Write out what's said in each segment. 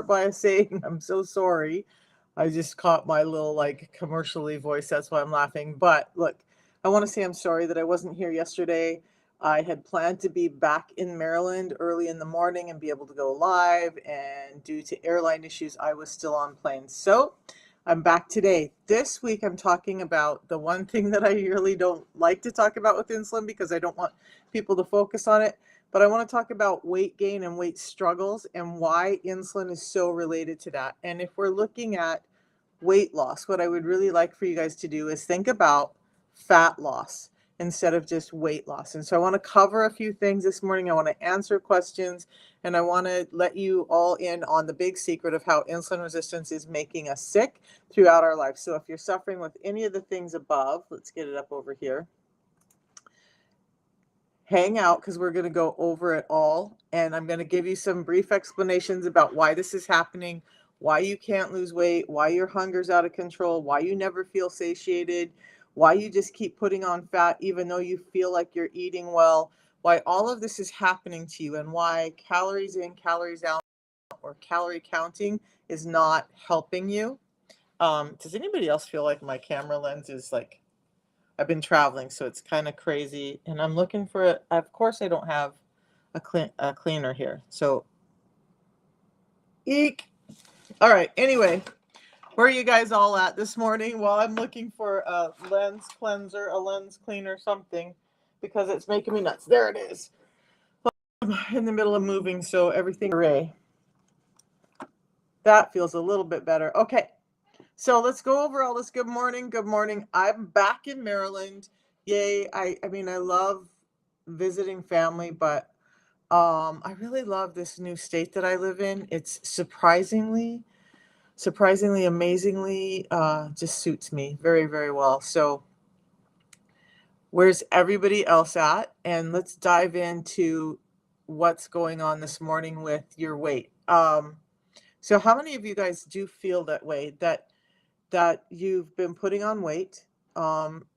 by saying I'm so sorry. I just caught my little like commercially voice. That's why I'm laughing. But look, I want to say I'm sorry that I wasn't here yesterday. I had planned to be back in Maryland early in the morning and be able to go live. And due to airline issues, I was still on plane. So I'm back today. This week, I'm talking about the one thing that I really don't like to talk about with insulin because I don't want people to focus on it. But I want to talk about weight gain and weight struggles and why insulin is so related to that. And if we're looking at weight loss, what I would really like for you guys to do is think about fat loss instead of just weight loss. And so I want to cover a few things this morning. I want to answer questions and I want to let you all in on the big secret of how insulin resistance is making us sick throughout our life. So if you're suffering with any of the things above, let's get it up over here. Hang out because we're going to go over it all. And I'm going to give you some brief explanations about why this is happening, why you can't lose weight, why your hunger's out of control, why you never feel satiated, why you just keep putting on fat even though you feel like you're eating well, why all of this is happening to you, and why calories in, calories out, or calorie counting is not helping you. Does anybody else feel like my camera lens is like, I've been traveling, so it's kind of crazy, and I'm looking for it. Of course, I don't have a cleaner here. So, eek. All right. Anyway, where are you guys all at this morning? While I'm looking for a lens cleanser, a lens cleaner, something, because it's making me nuts. There it is. I'm in the middle of moving, so everything gray. That feels a little bit better. Okay. So let's go over all this. Good morning. Good morning. I'm back in Maryland. Yay. I mean, I love visiting family, but I really love this new state that I live in. It's surprisingly, amazingly, just suits me very, very well. So where's everybody else at? And let's dive into what's going on this morning with your weight. So how many of you guys do feel that way, that you've been putting on weight?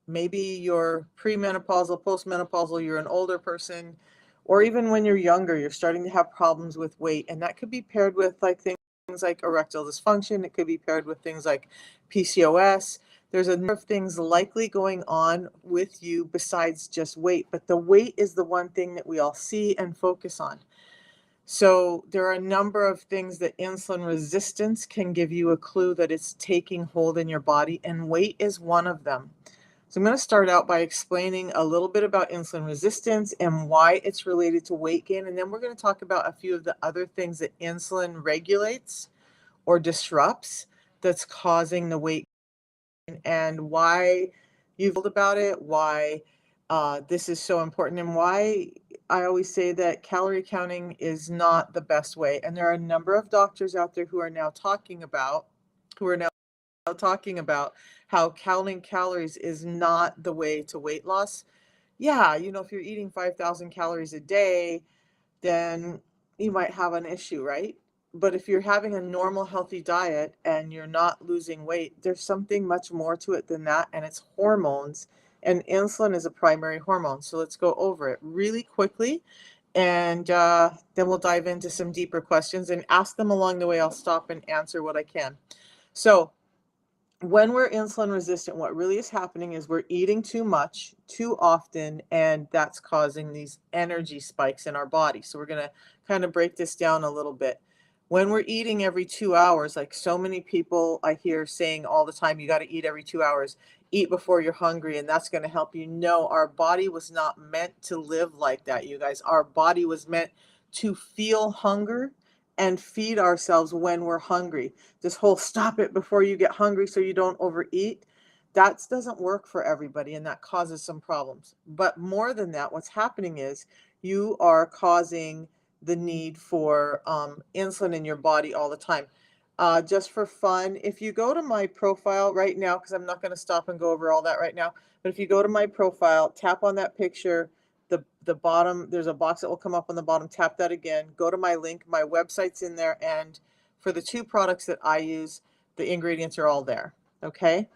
Maybe you're premenopausal, postmenopausal, you're an older person, or even when you're younger, you're starting to have problems with weight. And that could be paired with like things like erectile dysfunction. It could be paired with things like PCOS. There's a number of things likely going on with you besides just weight, but the weight is the one thing that we all see and focus on. So there are a number of things that insulin resistance can give you a clue that it's taking hold in your body, and weight is one of them. So I'm going to start out by explaining a little bit about insulin resistance and why it's related to weight gain, and then we're going to talk about a few of the other things that insulin regulates or disrupts that's causing the weight gain and why you've told about it, why this is so important, and why I always say that calorie counting is not the best way. And there are a number of doctors out there who are now talking about how counting calories is not the way to weight loss. Yeah, if you're eating 5,000 calories a day, then you might have an issue, right? But if you're having a normal, healthy diet and you're not losing weight, there's something much more to it than that, and it's hormones. And insulin is a primary hormone. So let's go over it really quickly, and then we'll dive into some deeper questions and ask them along the way. I'll stop and answer what I can. So when we're insulin resistant, what really is happening is we're eating too much, too often, and that's causing these energy spikes in our body. So we're going to kind of break this down a little bit. When we're eating every 2 hours, like so many people I hear saying all the time, you got to eat every 2 hours, eat before you're hungry, and that's going to help you. No, our body was not meant to live like that, you guys. Our body was meant to feel hunger and feed ourselves when we're hungry. This whole stop it before you get hungry so you don't overeat, that doesn't work for everybody, and that causes some problems. But more than that, what's happening is you are causing the need for insulin in your body all the time. Just for fun, if you go to my profile right now, because I'm not going to stop and go over all that right now, but if you go to my profile, tap on that picture, the bottom, there's a box that will come up on the bottom, tap that again, go to my link, my website's in there, and for the two products that I use, the ingredients are all there, okay?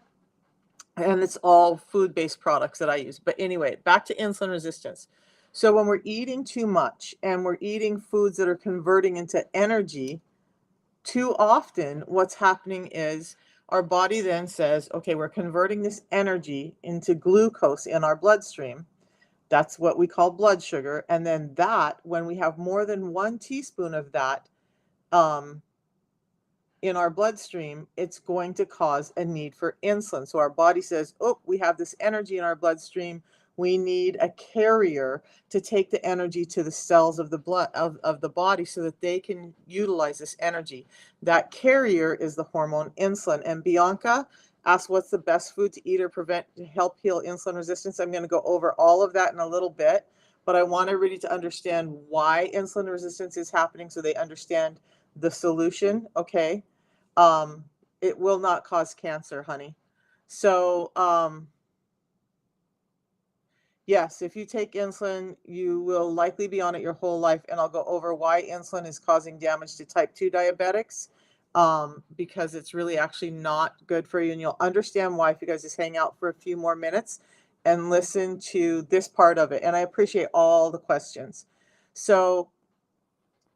And it's all food-based products that I use. But anyway, back to insulin resistance. So when we're eating too much and we're eating foods that are converting into energy, Too often, what's happening is our body then says, okay, we're converting this energy into glucose in our bloodstream. That's what we call blood sugar. And then that, when we have more than 1 teaspoon of that, um, in our bloodstream, it's going to cause a need for insulin. So our body says, oh, we have this energy in our bloodstream. We need a carrier to take the energy to the cells of the blood of the body so that they can utilize this energy. That carrier is the hormone insulin. And Bianca asked what's the best food to eat or prevent to help heal insulin resistance. I'm going to go over all of that in a little bit, but I want everybody to understand why insulin resistance is happening so they understand the solution. Okay. um, it will not cause cancer, honey. So, yes, if you take insulin, you will likely be on it your whole life. And I'll go over why insulin is causing damage to type 2 diabetics, because it's really actually not good for you. And you'll understand why if you guys just hang out for a few more minutes and listen to this part of it. And I appreciate all the questions. So,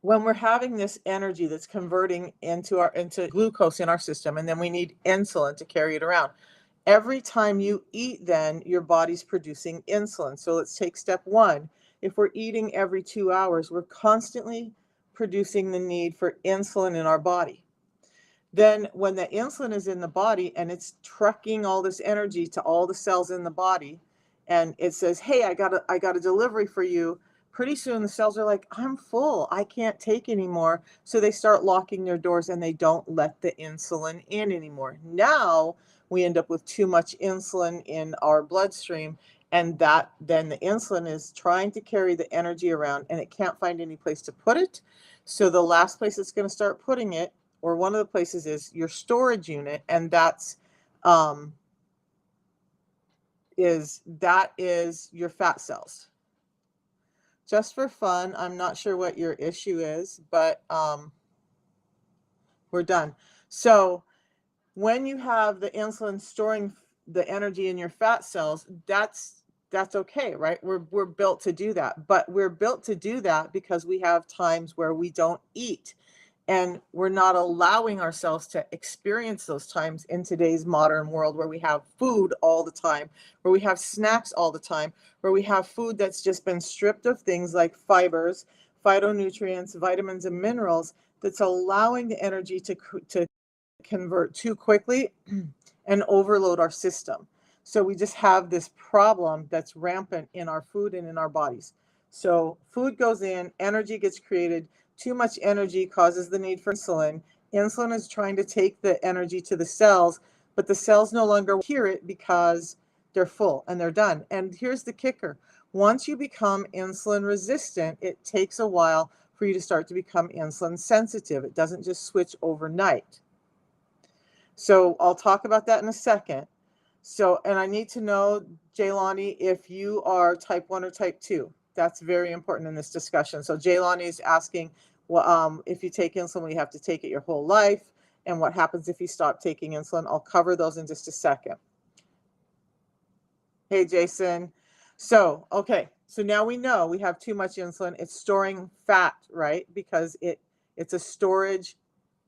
when we're having this energy that's converting into glucose in our system, and then we need insulin to carry it around. Every time you eat, then your body's producing insulin. So let's take step one. If we're eating every 2 hours, we're constantly producing the need for insulin in our body. Then when the insulin is in the body and it's trucking all this energy to all the cells in the body, and it says, hey, I got a delivery for you. Pretty soon the cells are like, I'm full, I can't take anymore. So they start locking their doors and they don't let the insulin in anymore. Now we end up with too much insulin in our bloodstream, and that then the insulin is trying to carry the energy around and it can't find any place to put it. So the last place it's going to start putting it, or one of the places, is your storage unit, and um, that is your fat cells. Just for fun, I'm not sure what your issue is, but we're done. So when you have the insulin storing the energy in your fat cells, that's okay, right? We're built to do that, but we're built to do that because we have times where we don't eat. And we're not allowing ourselves to experience those times in today's modern world where we have food all the time, where we have snacks all the time, where we have food that's just been stripped of things like fibers, phytonutrients, vitamins, and minerals, that's allowing the energy to convert too quickly and overload our system. So we just have this problem that's rampant in our food and in our bodies. So food goes in, energy gets created. Too much energy causes the need for insulin. Insulin is trying to take the energy to the cells, but the cells no longer hear it because they're full and they're done. And here's the kicker. Once you become insulin resistant, it takes a while for you to start to become insulin sensitive. It doesn't just switch overnight. So I'll talk about that in a second. So, and I need to know, Jaylani, if you are type 1 or type 2. That's very important in this discussion. So Jaylani is asking, well, if you take insulin, will you have to take it your whole life? And what happens if you stop taking insulin? I'll cover those in just a second. Hey, Jason. So, okay. So now we know we have too much insulin. It's storing fat, right? Because it's a storage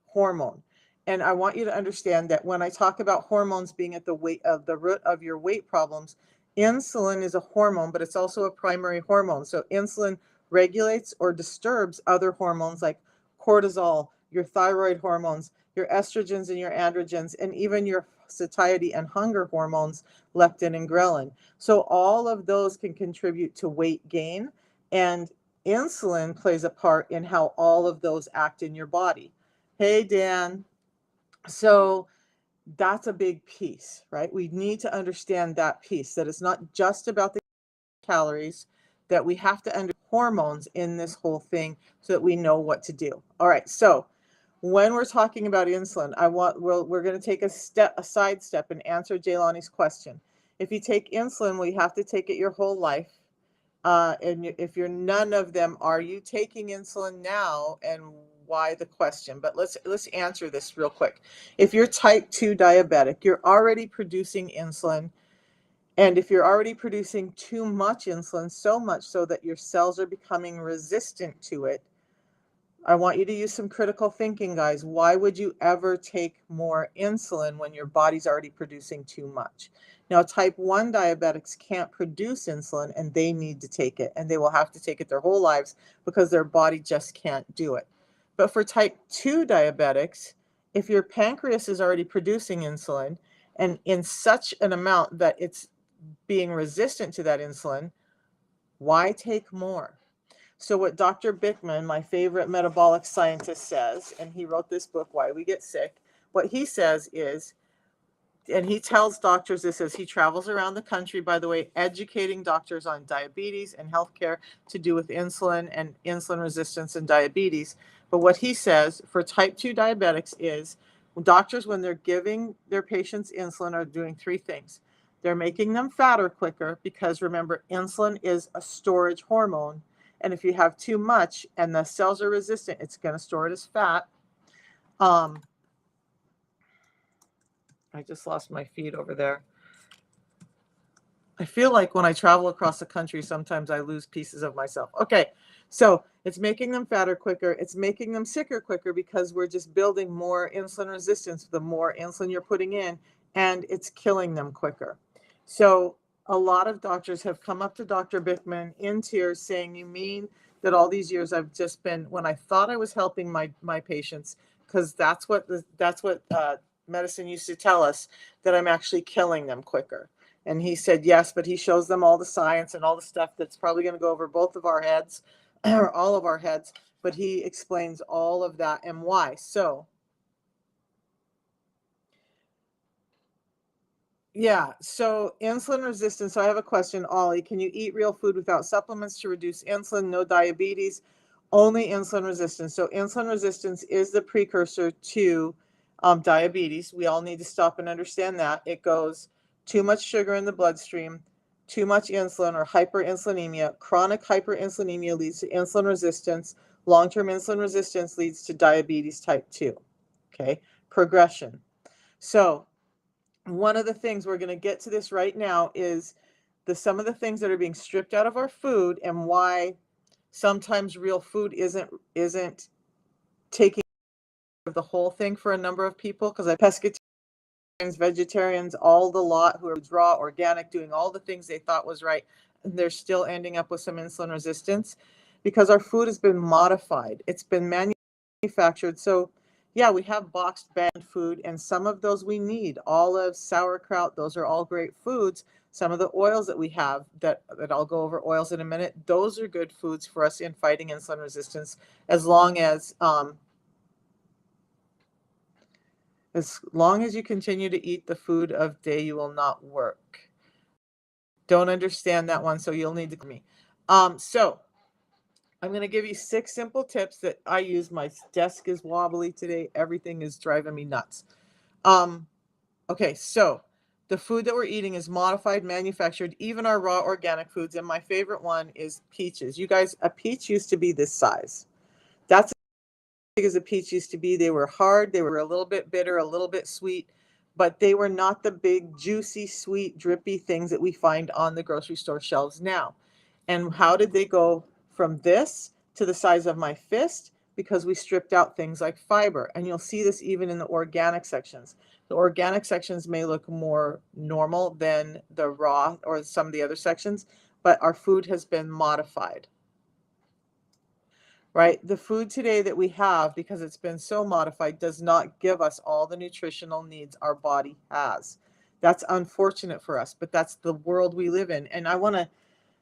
hormone. And I want you to understand that when I talk about hormones being at the root of your weight problems, insulin is a hormone, but it's also a primary hormone. So insulin regulates or disturbs other hormones like cortisol, your thyroid hormones, your estrogens and your androgens, and even your satiety and hunger hormones, leptin and ghrelin. So all of those can contribute to weight gain, and insulin plays a part in how all of those act in your body. Hey, Dan. So that's a big piece, right? We need to understand that piece, that it's not just about the calories, that we have to understand hormones in this whole thing so that we know what to do. All right. So when we're talking about insulin, we're going to take a side step and answer Jaylani's question. If you take insulin, we have to take it your whole life. And if you're none of them, are you taking insulin now, and why the question? But let's answer this real quick. If you're type 2 diabetic, you're already producing insulin. And if you're already producing too much insulin, so much so that your cells are becoming resistant to it, I want you to use some critical thinking, guys. Why would you ever take more insulin when your body's already producing too much? Now, type 1 diabetics can't produce insulin and they need to take it, and they will have to take it their whole lives because their body just can't do it. But for type 2 diabetics, if your pancreas is already producing insulin and in such an amount that it's being resistant to that insulin, why take more? So what Dr. Bickman, my favorite metabolic scientist, says, and he wrote this book, Why We Get Sick, what he says is, and he tells doctors this as he travels around the country, by the way, educating doctors on diabetes and healthcare to do with insulin and insulin resistance and diabetes. But what he says for type 2 diabetics is doctors, when they're giving their patients insulin, are doing three things. They're making them fatter quicker because remember, insulin is a storage hormone. And if you have too much and the cells are resistant, it's going to store it as fat. I just lost my feed over there. I feel like when I travel across the country, sometimes I lose pieces of myself. Okay, so it's making them fatter quicker. It's making them sicker quicker because we're just building more insulin resistance the more insulin you're putting in, and it's killing them quicker. So a lot of doctors have come up to Dr. Bickman in tears saying, you mean that all these years I've just been, when I thought I was helping my patients, because that's what medicine used to tell us, that I'm actually killing them quicker. And he said, yes, but he shows them all the science and all the stuff that's probably going to go over both of our heads or all of our heads. But he explains all of that and why. So, yeah. So insulin resistance. So I have a question, Ollie. Can you eat real food without supplements to reduce insulin? No diabetes, only insulin resistance. So insulin resistance is the precursor to diabetes. We all need to stop and understand that. It goes too much sugar in the bloodstream, too much insulin or hyperinsulinemia. Chronic hyperinsulinemia leads to insulin resistance. Long-term insulin resistance leads to diabetes type 2. Okay, progression. So one of the things, we're going to get to this right now, is some of the things that are being stripped out of our food and why sometimes real food isn't taking care of the whole thing for a number of people. Because I pescatarians, vegetarians, all the lot who are raw, organic, doing all the things they thought was right, and they're still ending up with some insulin resistance because our food has been modified. It's been manufactured. So yeah, we have boxed banned food, and some of those we need. Olives, sauerkraut, those are all great foods. Some of the oils that we have that I'll go over oils in a minute, those are good foods for us in fighting insulin resistance, as long as you continue to eat the food of day, you will not work. Don't understand that one, so you'll need to me. So I'm going to give you 6 simple tips that I use. My desk is wobbly today. Everything is driving me nuts. Okay, so the food that we're eating is modified, manufactured, even our raw organic foods. And my favorite one is peaches. You guys, a peach used to be this size. That's as big as a peach used to be. They were hard. They were a little bit bitter, a little bit sweet, but they were not the big, juicy, sweet, drippy things that we find on the grocery store shelves now. And how did they go from this to the size of my fist? Because we stripped out things like fiber. And you'll see this even in the organic sections. The organic sections may look more normal than the raw or some of the other sections, but our food has been modified, right? The food today that we have, because it's been so modified, does not give us all the nutritional needs our body has. That's unfortunate for us, but that's the world we live in. And I want to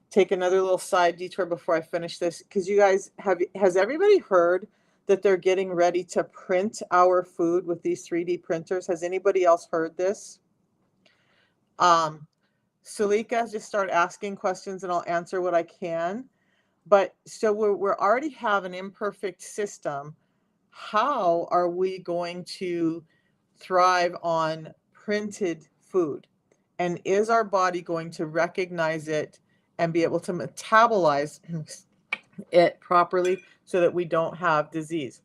take another little side detour before I finish this, because you guys has everybody heard that they're getting ready to print our food with these 3D printers? Has anybody else heard this? Salika, just start asking questions and I'll answer what I can. But so we're already have an imperfect system. How are we going to thrive on printed food? And is our body going to recognize it and be able to metabolize it properly so that we don't have disease?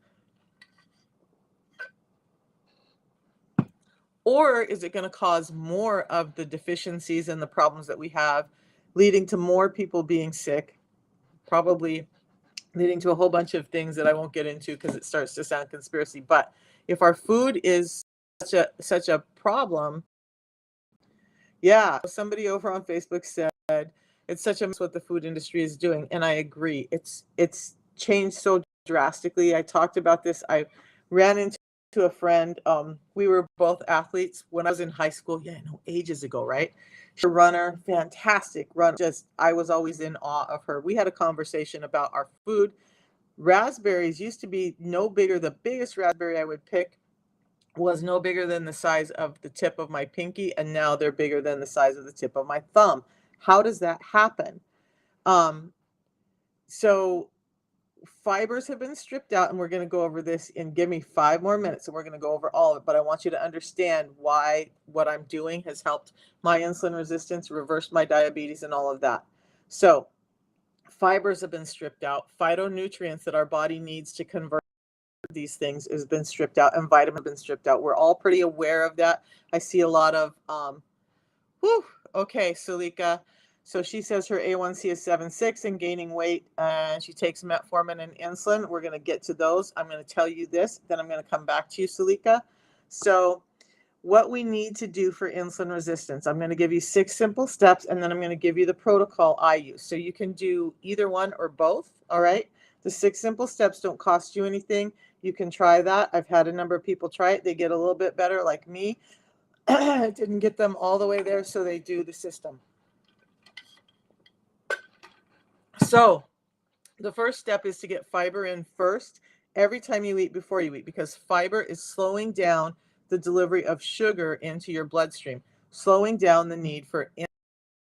Or is it going to cause more of the deficiencies and the problems that we have, leading to more people being sick, probably leading to a whole bunch of things that I won't get into because it starts to sound conspiracy. But if our food is such a problem, yeah, somebody over on Facebook said it's such a mess what the food industry is doing, and I agree. It's changed so drastically. I talked about this. I ran into a friend. We were both athletes when I was in high school. Yeah, no, ages ago, right? She's a runner, fantastic runner. Just I was always in awe of her. We had a conversation about our food. Raspberries used to be no bigger. The biggest raspberry I would pick was no bigger than the size of the tip of my pinky, and now they're bigger than the size of the tip of my thumb. How does that happen? Um, so fibers have been stripped out, and we're going to go over this in give me 5 more minutes, and we're going to go over all of it. But I want you to understand why what I'm doing has helped my insulin resistance, reversed my diabetes, and all of that. So fibers have been stripped out. Phytonutrients that our body needs to convert these things has been stripped out, and vitamins have been stripped out. We're all pretty aware of that. I see a lot of whew, okay, Sulika. So she says her A1C is 7.6 and gaining weight, and she takes metformin and insulin. We're going to get to those. I'm going to tell you this, then I'm going to come back to you, Sulika. So what we need to do for insulin resistance. I'm going to give you 6 simple steps, and then I'm going to give you the protocol I use. So you can do either one or both, all right? The 6 simple steps don't cost you anything. You can try that. I've had a number of people try it. They get a little bit better, like me. It didn't get them all the way there, so they do the system. So the first step is to get fiber in first every time you eat before you eat, because fiber is slowing down the delivery of sugar into your bloodstream, slowing down the need for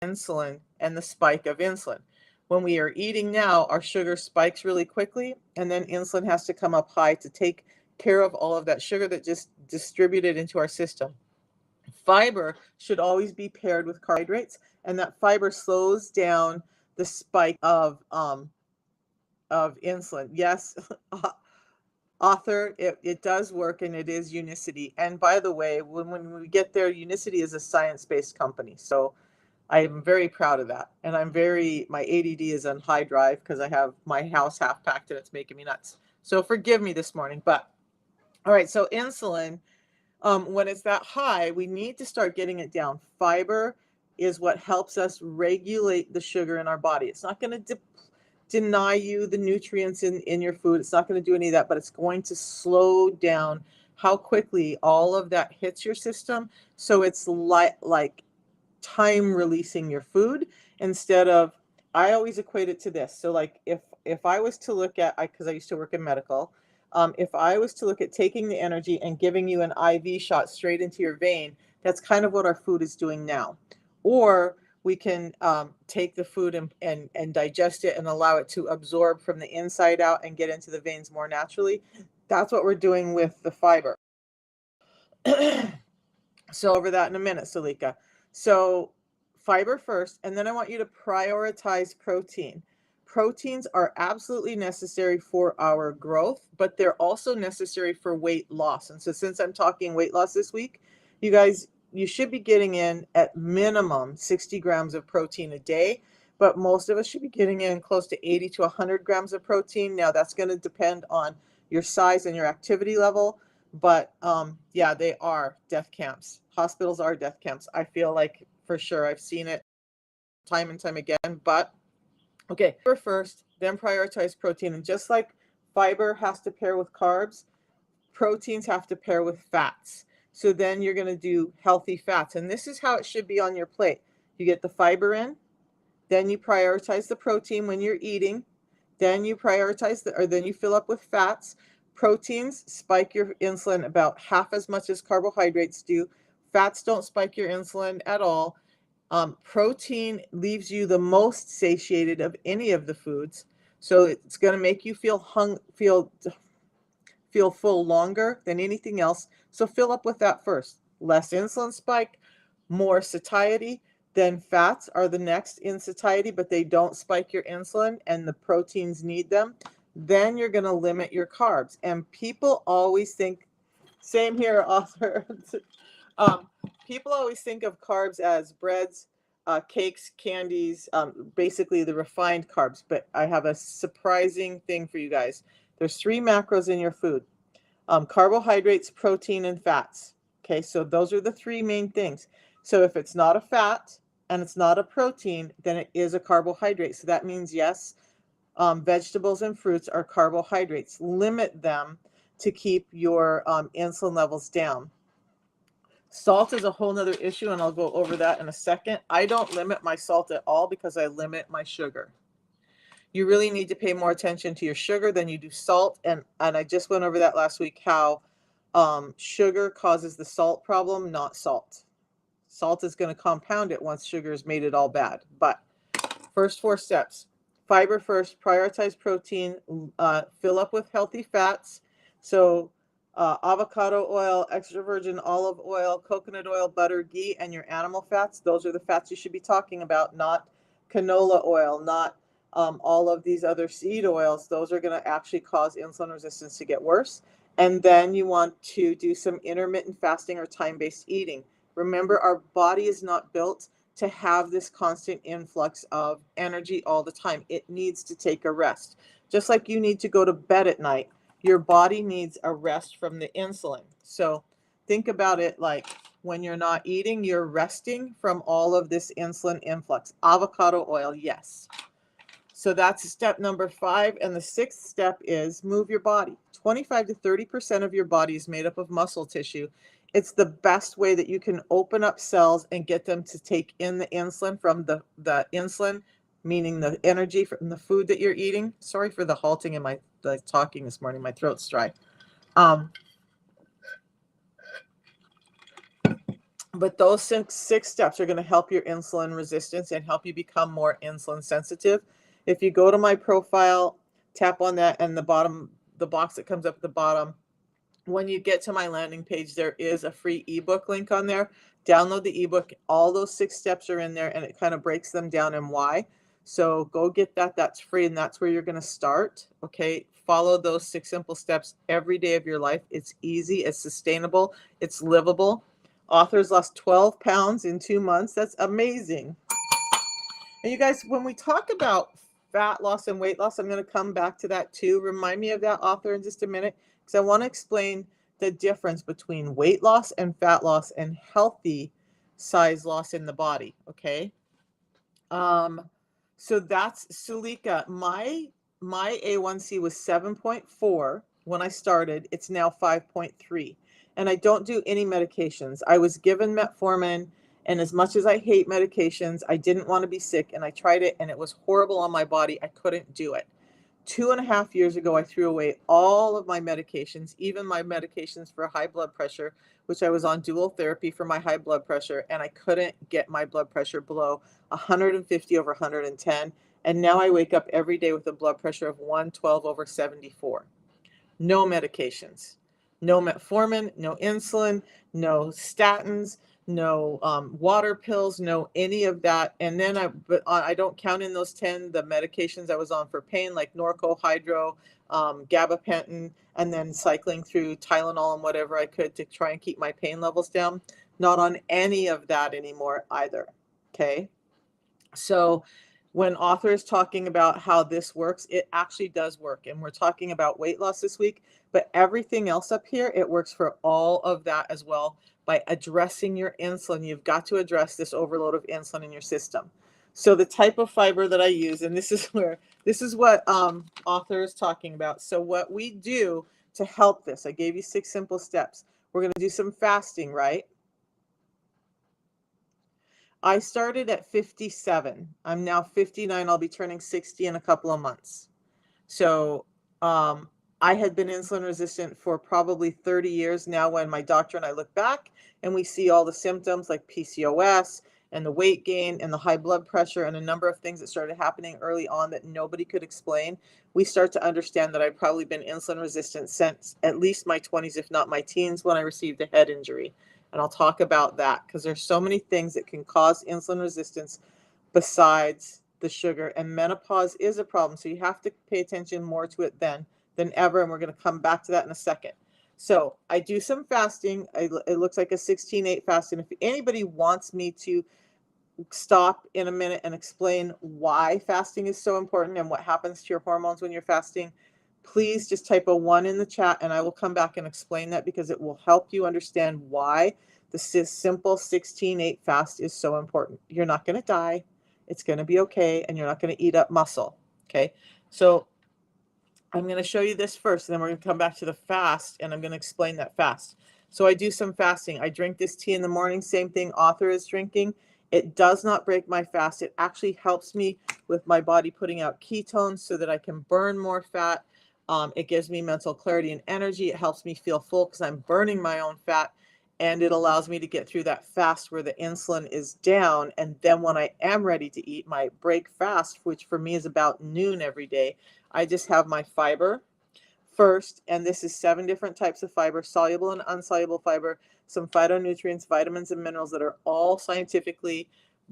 insulin and the spike of insulin. When we are eating now, our sugar spikes really quickly, and then insulin has to come up high to take care of all of that sugar that just distributed into our system. Fiber should always be paired with carbohydrates, and that fiber slows down the spike of insulin. Yes, author, it does work, and it is Unicity. And by the way, when we get there, Unicity is a science-based company. So I am very proud of that. And my ADD is on high drive because I have my house half packed and it's making me nuts. So forgive me this morning. But all right, so insulin, when it's that high, we need to start getting it down. Fiber is what helps us regulate the sugar in our body. It's not going to deny you the nutrients in your food. It's not going to do any of that, but it's going to slow down how quickly all of that hits your system. So it's like time releasing your food instead of, I always equate it to this. So like if I was to look at, because I used to work in medical, if I was to look at taking the energy and giving you an IV shot straight into your vein, that's kind of what our food is doing now. Or we can take the food and digest it and allow it to absorb from the inside out and get into the veins more naturally. That's what we're doing with the fiber. So over that in a minute, Salika. So fiber first, and then I want you to prioritize protein. Proteins are absolutely necessary for our growth, but they're also necessary for weight loss. And so since I'm talking weight loss this week, you guys, you should be getting in at minimum 60 grams of protein a day, but most of us should be getting in close to 80 to 100 grams of protein. Now that's going to depend on your size and your activity level. But yeah, they are death camps. Hospitals are death camps. I feel like for sure I've seen it time and time again. But okay, first, then prioritize protein. And just like fiber has to pair with carbs, proteins have to pair with fats. So then you're going to do healthy fats. And this is how it should be on your plate. You get the fiber in, then you prioritize the protein when you're eating, then you then you fill up with fats. Proteins spike your insulin about half as much as carbohydrates do. Fats don't spike your insulin at all. Protein leaves you the most satiated of any of the foods. So it's going to make you feel full longer than anything else. So fill up with that first. Less insulin spike, more satiety. Then fats are the next in satiety, but they don't spike your insulin, and the proteins need them. Then you're going to limit your carbs. And people always think, same here, author. People always think of carbs as breads, cakes, candies, basically the refined carbs. But I have a surprising thing for you guys. There's 3 macros in your food: carbohydrates, protein, and fats. Okay, so those are the 3 main things. So if it's not a fat and it's not a protein, then it is a carbohydrate. So that means, yes, vegetables and fruits are carbohydrates. Limit them to keep your insulin levels down. Salt is a whole nother issue, and I'll go over that in a second. I don't limit my salt at all because I limit my sugar. You really need to pay more attention to your sugar than you do salt. And I just went over that last week, how sugar causes the salt problem, not salt. Salt is going to compound it once sugar has made it all bad. But first 4 steps: fiber first, prioritize protein, fill up with healthy fats. So avocado oil, extra virgin olive oil, coconut oil, butter, ghee, and your animal fats. Those are the fats you should be talking about, not canola oil, not all of these other seed oils. Those are going to actually cause insulin resistance to get worse. And then you want to do some intermittent fasting or time-based eating. Remember, our body is not built to have this constant influx of energy all the time. It needs to take a rest. Just like you need to go to bed at night, your body needs a rest from the insulin. So think about it like when you're not eating, you're resting from all of this insulin influx. Avocado oil, yes. So that's step number 5. And the 6th step is move your body. 25 to 30% of your body is made up of muscle tissue. It's the best way that you can open up cells and get them to take in the insulin from the insulin, meaning the energy from the food that you're eating. Sorry for the halting in my talking this morning. My throat's dry. But those six steps are going to help your insulin resistance and help you become more insulin sensitive. If you go to my profile, tap on that, and the box that comes up at the bottom, when you get to my landing page, there is a free ebook link on there. Download the ebook. All those 6 steps are in there, and it kind of breaks them down and why. So go get that. That's free, and that's where you're going to start. Okay, follow those 6 simple steps every day of your life. It's easy, it's sustainable, it's livable. Authors lost 12 pounds in 2 months. That's amazing. And you guys, when we talk about fat loss and weight loss, I'm going to come back to that too. Remind me of that author in just a minute, because I want to explain the difference between weight loss and fat loss and healthy size loss in the body. Okay. So that's Sulika. My A1C was 7.4 when I started. It's now 5.3. And I don't do any medications. I was given metformin, and as much as I hate medications, I didn't want to be sick, and I tried it, and it was horrible on my body. I couldn't do it. 2.5 years ago, I threw away all of my medications, even my medications for high blood pressure, which I was on dual therapy for my high blood pressure, and I couldn't get my blood pressure below 150 over 110. And now I wake up every day with a blood pressure of 112 over 74. No medications, no metformin, no insulin, no statins, no water pills, no any of that. And then I don't count in those 10 the medications I was on for pain, like Norco, Hydro, gabapentin, and then cycling through Tylenol and whatever I could to try and keep my pain levels down. Not on any of that anymore either. Okay. So when author is talking about how this works, it actually does work. And we're talking about weight loss this week, but everything else up here, it works for all of that as well. By addressing your insulin, you've got to address this overload of insulin in your system. So the type of fiber that I use, and this is what author is talking about. So what we do to help this, I gave you 6 simple steps. We're going to do some fasting, right? I started at 57. I'm now 59. I'll be turning 60 in a couple of months. So I had been insulin resistant for probably 30 years now, when my doctor and I look back and we see all the symptoms like PCOS and the weight gain and the high blood pressure and a number of things that started happening early on that nobody could explain. We start to understand that I've probably been insulin resistant since at least my 20s, if not my teens, when I received a head injury. And I'll talk about that because there's so many things that can cause insulin resistance besides the sugar, and menopause is a problem. So you have to pay attention more to it than ever. And we're going to come back to that in a second. So I do some fasting. It looks like a 16/8 fast. And if anybody wants me to stop in a minute and explain why fasting is so important and what happens to your hormones when you're fasting, please just type a 1 in the chat and I will come back and explain that, because it will help you understand why the simple 16-8 fast is so important. You're not going to die. It's going to be okay, and you're not going to eat up muscle. Okay. So I'm going to show you this first, and then we're going to come back to the fast, and I'm going to explain that fast. So I do some fasting. I drink this tea in the morning, same thing author is drinking. It does not break my fast. It actually helps me with my body putting out ketones so that I can burn more fat. It gives me mental clarity and energy. It helps me feel full because I'm burning my own fat. And it allows me to get through that fast where the insulin is down. And then when I am ready to eat my break fast, which for me is about noon every day, I just have my fiber first, and this is 7 different types of fiber, soluble and insoluble fiber, some phytonutrients, vitamins, and minerals that are all scientifically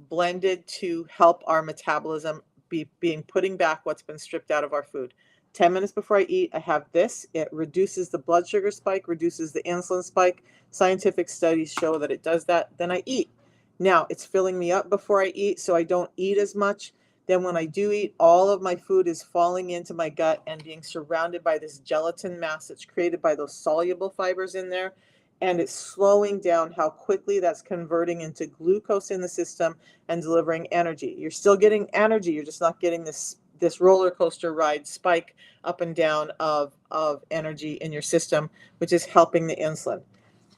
blended to help our metabolism being putting back what's been stripped out of our food. 10 minutes before I eat, I have this. It reduces the blood sugar spike, reduces the insulin spike. Scientific studies show that it does that. Then I eat. Now, it's filling me up before I eat, so I don't eat as much. Then when I do eat, all of my food is falling into my gut and being surrounded by this gelatin mass that's created by those soluble fibers in there. And it's slowing down how quickly that's converting into glucose in the system and delivering energy. You're still getting energy. You're just not getting this roller coaster ride spike up and down of energy in your system, which is helping the insulin.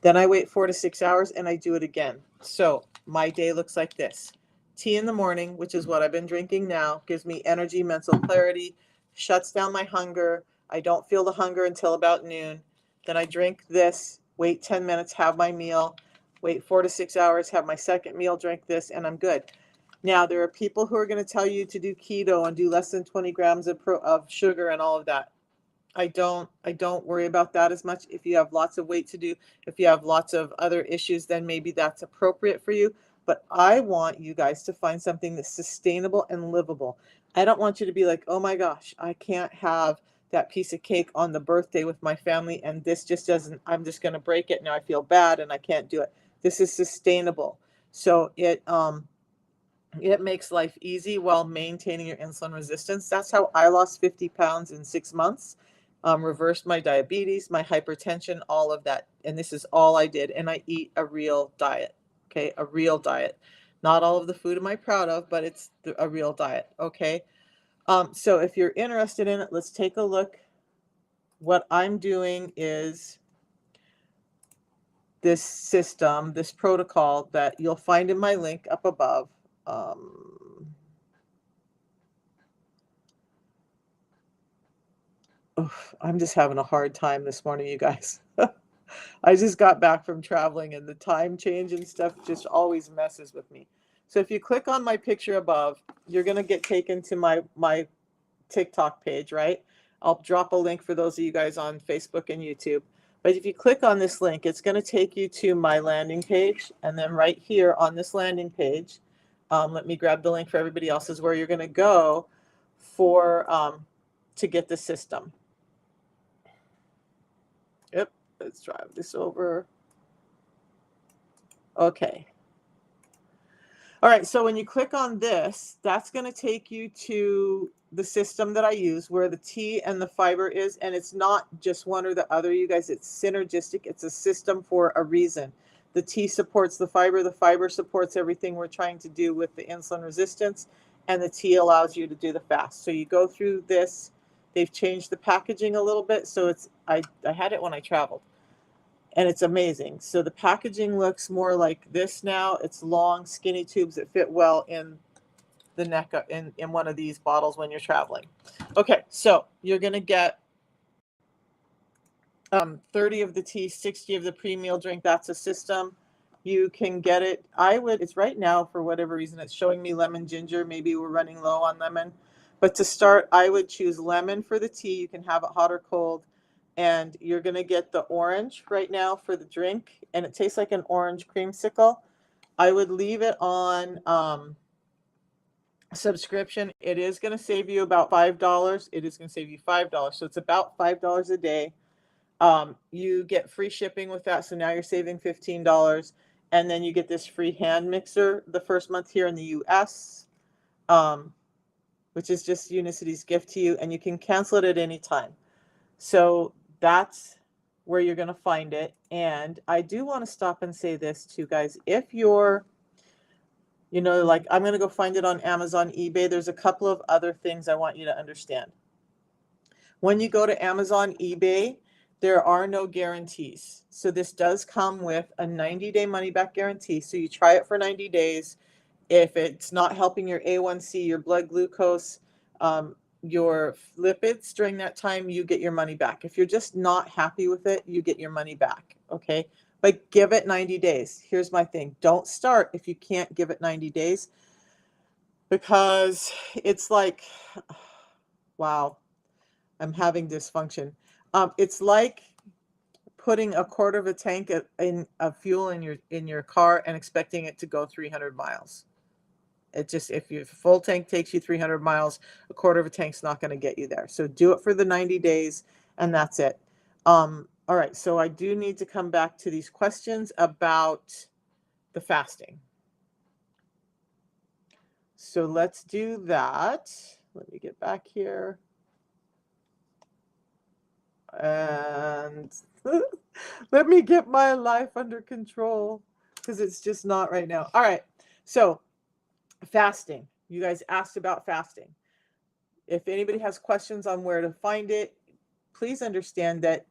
Then I wait 4 to 6 hours and I do it again. So my day looks like this. Tea in the morning, which is what I've been drinking now, gives me energy, mental clarity, shuts down my hunger. I don't feel the hunger until about noon. Then I drink this, wait 10 minutes, have my meal, wait 4 to 6 hours, have my second meal, drink this, and I'm good. Now, there are people who are going to tell you to do keto and do less than 20 grams of sugar and all of that. I don't worry about that as much. If you have lots of weight to do, if you have lots of other issues, then maybe that's appropriate for you. But I want you guys to find something that's sustainable and livable. I don't want you to be like, oh my gosh, I can't have that piece of cake on the birthday with my family, and this just doesn't, I'm just going to break it. Now I feel bad and I can't do it. This is sustainable. So it makes life easy while maintaining your insulin resistance. That's how I lost 50 pounds in 6 months, reversed my diabetes, my hypertension, all of that. And this is all I did. And I eat a real diet, okay? A real diet. Not all of the food am I proud of, but it's a real diet, okay? So if you're interested in it, let's take a look. What I'm doing is this system, this protocol that you'll find in my link up above. I'm just having a hard time this morning, you guys. I just got back from traveling, and the time change and stuff just always messes with me. So if you click on my picture above, you're going to get taken to my TikTok page, right? I'll drop a link for those of you guys on Facebook and YouTube. But if you click on this link, it's going to take you to my landing page. And then right here on this landing page, let me grab the link for everybody else, is where you're going to go for to get the system. Yep, let's drive this over. Okay. All right, so when you click on this, that's going to take you to the system that I use, where the tea and the fiber is, and it's not just one or the other, you guys. It's synergistic. It's a system for a reason. The tea supports the fiber supports everything we're trying to do with the insulin resistance, and the tea allows you to do the fast. So you go through this. They've changed the packaging a little bit, so it's I had it when I traveled. And it's amazing. So the packaging looks more like this now. It's long, skinny tubes that fit well in the neck in one of these bottles when you're traveling. Okay, so you're going to get 30 of the tea, 60 of the pre-meal drink. That's a system. You can get it. It's right now, for whatever reason, it's showing me lemon ginger. Maybe we're running low on lemon. But to start, I would choose lemon for the tea. You can have it hot or cold. And you're going to get the orange right now for the drink. And it tastes like an orange creamsicle. I would leave it on subscription. It is going to save you about $5. It is going to save you $5. So it's about $5 a day. You get free shipping with that. So now you're saving $15. and then you get this free hand mixer the first month here in the US, um, which is just Unicity's gift to you, and you can cancel it at any time. So that's where you're going to find it. And I do want to stop and say this too, guys. If you're, like I'm going to go find it on Amazon, eBay, there's a couple of other things I want you to understand. When you go to Amazon, eBay, there are no guarantees. So this does come with a 90-day money-back guarantee. So you try it for 90 days. If it's not helping your A1C, your blood glucose, your lipids during that time, you get your money back. If you're just not happy with it, you get your money back, okay? But give it 90 days. Here's my thing. Don't start if you can't give it 90 days, because it's like, wow, I'm having dysfunction. It's like putting a quarter of a tank of fuel in your car and expecting it to go 300 miles. It just, if your full tank takes you 300 miles, a quarter of a tank's not going to get you there. So do it for the 90 days, and that's it. All right, so I do need to come back to these questions about the fasting. So let's do that. Let me get back here. And let me get my life under control, because it's just not right now. All right, so fasting. You guys asked about fasting. If anybody has questions on where to find it, please understand that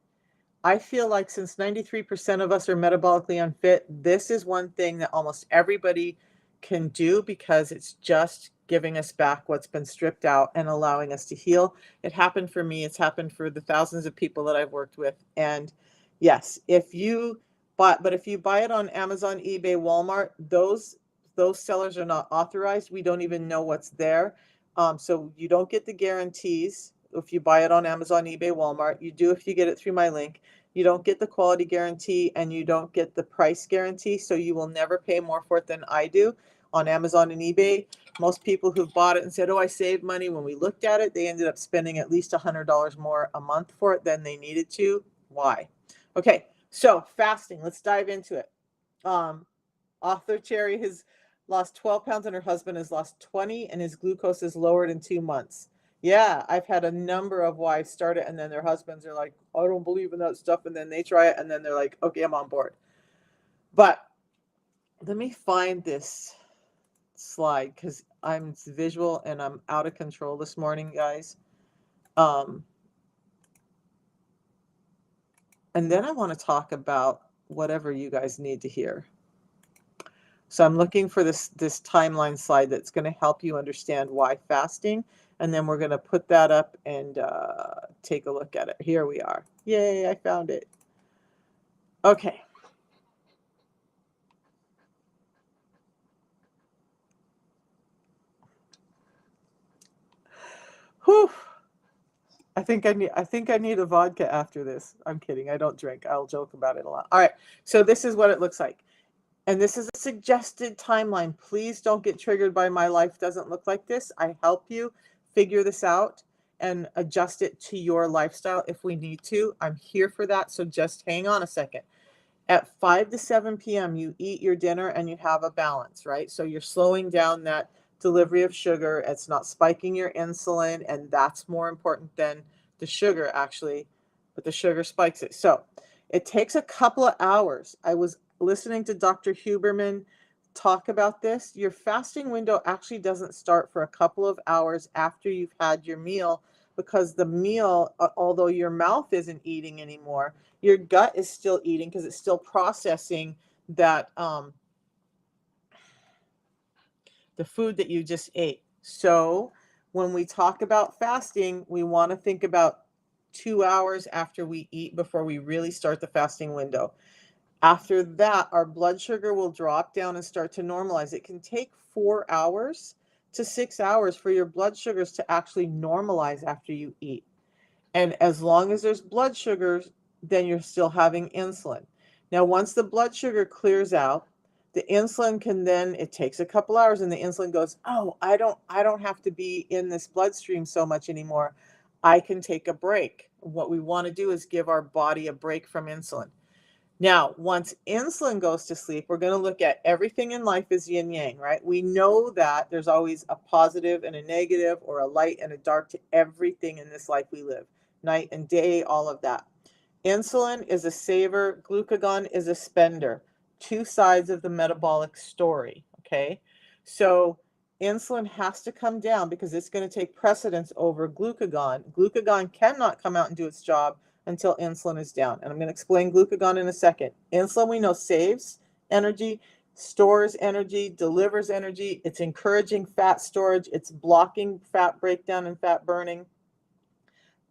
I feel like since 93% of us are metabolically unfit, this is one thing that almost everybody can do, because it's just giving us back what's been stripped out and allowing us to heal. It happened for me. It's happened for the thousands of people that I've worked with. And yes, if you buy it on Amazon, eBay, Walmart, those sellers are not authorized. We don't even know what's there. So you don't get the guarantees if you buy it on Amazon, eBay, Walmart. You do if you get it through my link. You don't get the quality guarantee, and you don't get the price guarantee, so you will never pay more for it than I do on Amazon and eBay. Most people who've bought it and said, oh, I saved money, when we looked at it, they ended up spending at least $100 more a month for it than they needed to. Why? Okay, so fasting, let's dive into it. Author Cherry has lost 12 pounds and her husband has lost 20, and his glucose is lowered in 2 months. Yeah, I've had a number of wives start it, and then their husbands are like, I don't believe in that stuff, and then they try it, and then they're like, okay, I'm on board. But let me find this slide, because I'm visual and I'm out of control this morning, guys. And then I want to talk about whatever you guys need to hear. So I'm looking for this timeline slide that's going to help you understand why fasting, and then we're going to put that up and take a look at it. Here we are. Yay, I found it. Okay. Whew. I think I need a vodka after this. I'm kidding. I don't drink. I'll joke about it a lot. All right. So this is what it looks like. And this is a suggested timeline. Please don't get triggered by my life doesn't look like this. I help you figure this out and adjust it to your lifestyle if we need to. I'm here for that. So just hang on a second. At 5 to 7 p.m., you eat your dinner and you have a balance, right? So you're slowing down that delivery of sugar. It's not spiking your insulin, and that's more important than the sugar, actually, but the sugar spikes it. So it takes a couple of hours. I was listening to Dr. Huberman talk about this. Your fasting window actually doesn't start for a couple of hours after you've had your meal, because the meal, although your mouth isn't eating anymore, your gut is still eating, because it's still processing that the food that you just ate. So when we talk about fasting, we want to think about 2 hours after we eat before we really start the fasting window. After that, our blood sugar will drop down and start to normalize. It can take 4 hours to 6 hours for your blood sugars to actually normalize after you eat. And as long as there's blood sugars, then you're still having insulin. Now, once the blood sugar clears out, the insulin can then, it takes a couple hours, and the insulin goes, oh, I don't have to be in this bloodstream so much anymore. I can take a break. What we want to do is give our body a break from insulin. Now, once insulin goes to sleep, we're going to look at everything in life as yin yang, right? We know that there's always a positive and a negative, or a light and a dark to everything in this life we live, night and day, all of that. Insulin is a saver, glucagon is a spender. Two sides of the metabolic story, okay? So insulin has to come down because it's going to take precedence over glucagon. Glucagon cannot come out and do its job until insulin is down. And I'm going to explain glucagon in a second. Insulin, we know, saves energy, stores energy, delivers energy. It's encouraging fat storage. It's blocking fat breakdown and fat burning.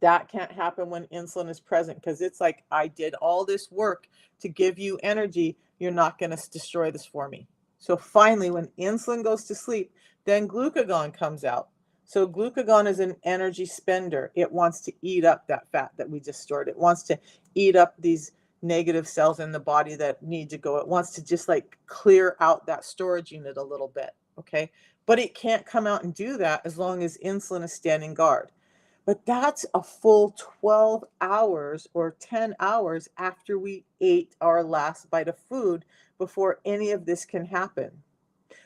That can't happen when insulin is present, because it's like, I did all this work to give you energy. You're not going to destroy this for me. So finally, when insulin goes to sleep, then glucagon comes out. So glucagon is an energy spender. It wants to eat up that fat that we just stored. It wants to eat up these negative cells in the body that need to go. It wants to just like clear out that storage unit a little bit. Okay. But it can't come out and do that as long as insulin is standing guard. But that's a full 12 hours or 10 hours after we ate our last bite of food before any of this can happen.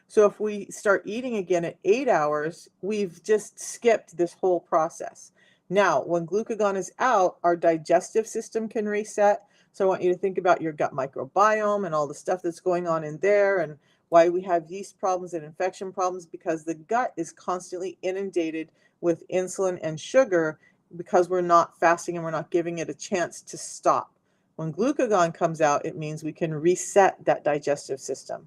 So if we start eating again at 8 hours, we've just skipped this whole process. Now, when glucagon is out, our digestive system can reset. So I want you to think about your gut microbiome and all the stuff that's going on in there, and why we have yeast problems and infection problems, because the gut is constantly inundated with insulin and sugar because we're not fasting and we're not giving it a chance to stop. When glucagon comes out, it means we can reset that digestive system.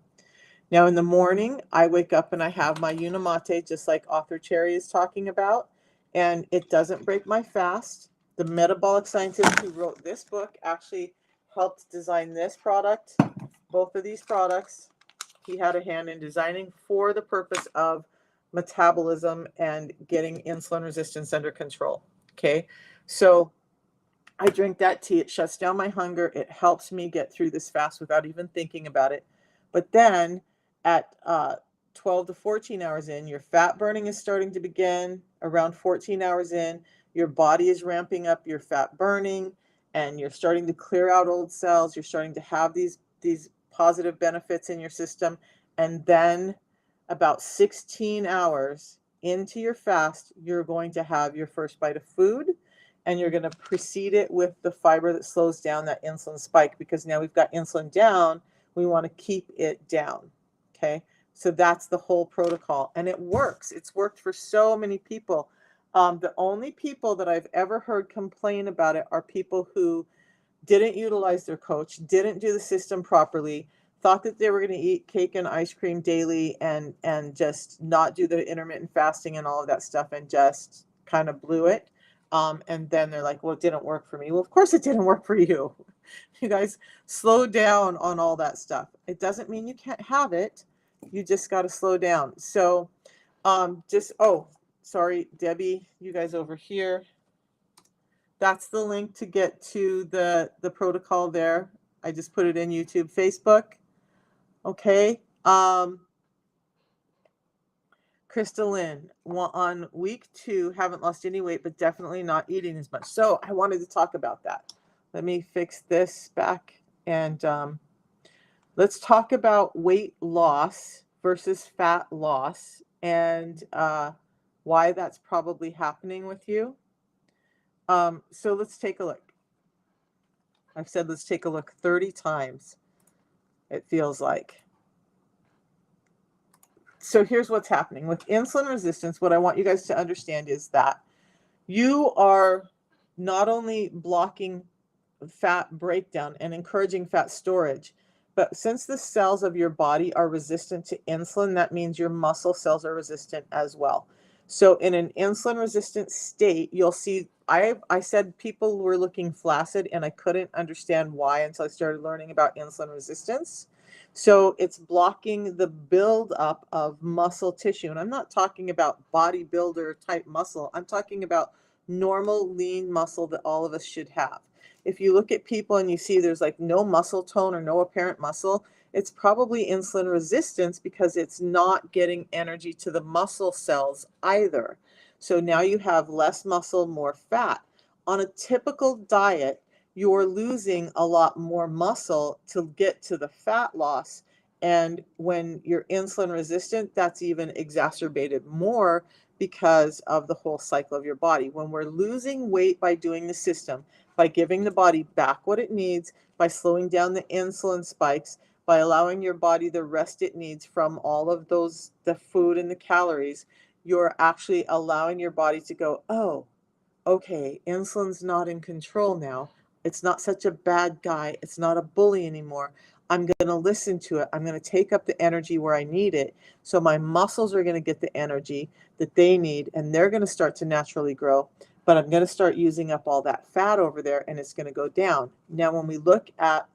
Now, in the morning, I wake up and I have my Unimate, just like Author Cherry is talking about, and it doesn't break my fast. The metabolic scientist who wrote this book actually helped design this product, both of these products. He had a hand in designing for the purpose of metabolism and getting insulin resistance under control. Okay, so I drink that tea. It shuts down my hunger. It helps me get through this fast without even thinking about it. But then at 12 to 14 hours in, your fat burning is starting to begin. Around 14 hours in, your body is ramping up your fat burning, and you're starting to clear out old cells. You're starting to have these positive benefits in your system. And then about 16 hours into your fast, you're going to have your first bite of food, and you're going to precede it with the fiber that slows down that insulin spike, because now we've got insulin down. We want to keep it down. Okay, so that's the whole protocol, and it works. It's worked for so many people. The only people that I've ever heard complain about it are people who didn't utilize their coach, didn't do the system properly, thought that they were going to eat cake and ice cream daily, and just not do the intermittent fasting and all of that stuff, and just kind of blew it. And then they're like, well, it didn't work for me. Well, of course it didn't work for you. You guys, slow down on all that stuff. It doesn't mean you can't have it. You just got to slow down. So oh, sorry, Debbie, you guys over here. That's the link to get to the protocol there. I just put it in YouTube, Facebook. Okay. Crystalline, on week 2, haven't lost any weight, but definitely not eating as much. So I wanted to talk about that. Let me fix this back, and let's talk about weight loss versus fat loss, and why that's probably happening with you. So let's take a look. I've said let's take a look 30 times, it feels like. So here's what's happening with insulin resistance. What I want you guys to understand is that you are not only blocking fat breakdown and encouraging fat storage, but since the cells of your body are resistant to insulin, that means your muscle cells are resistant as well. So in an insulin resistant state, you'll see, I said people were looking flaccid, and I couldn't understand why until I started learning about insulin resistance. So it's blocking the buildup of muscle tissue. And I'm not talking about bodybuilder type muscle. I'm talking about normal lean muscle that all of us should have. If you look at people and you see there's like no muscle tone or no apparent muscle, it's probably insulin resistance, because it's not getting energy to the muscle cells either. So now you have less muscle, more fat. On a typical diet, you're losing a lot more muscle to get to the fat loss. And when you're insulin resistant, that's even exacerbated more because of the whole cycle of your body. When we're losing weight by doing the system, by giving the body back what it needs, by slowing down the insulin spikes, by allowing your body the rest it needs from all of those, the food and the calories, you're actually allowing your body to go, oh, okay, insulin's not in control now. It's not such a bad guy. It's not a bully anymore. I'm going to listen to it. I'm going to take up the energy where I need it. So my muscles are going to get the energy that they need, and they're going to start to naturally grow. But I'm going to start using up all that fat over there, and it's going to go down. Now, when we look at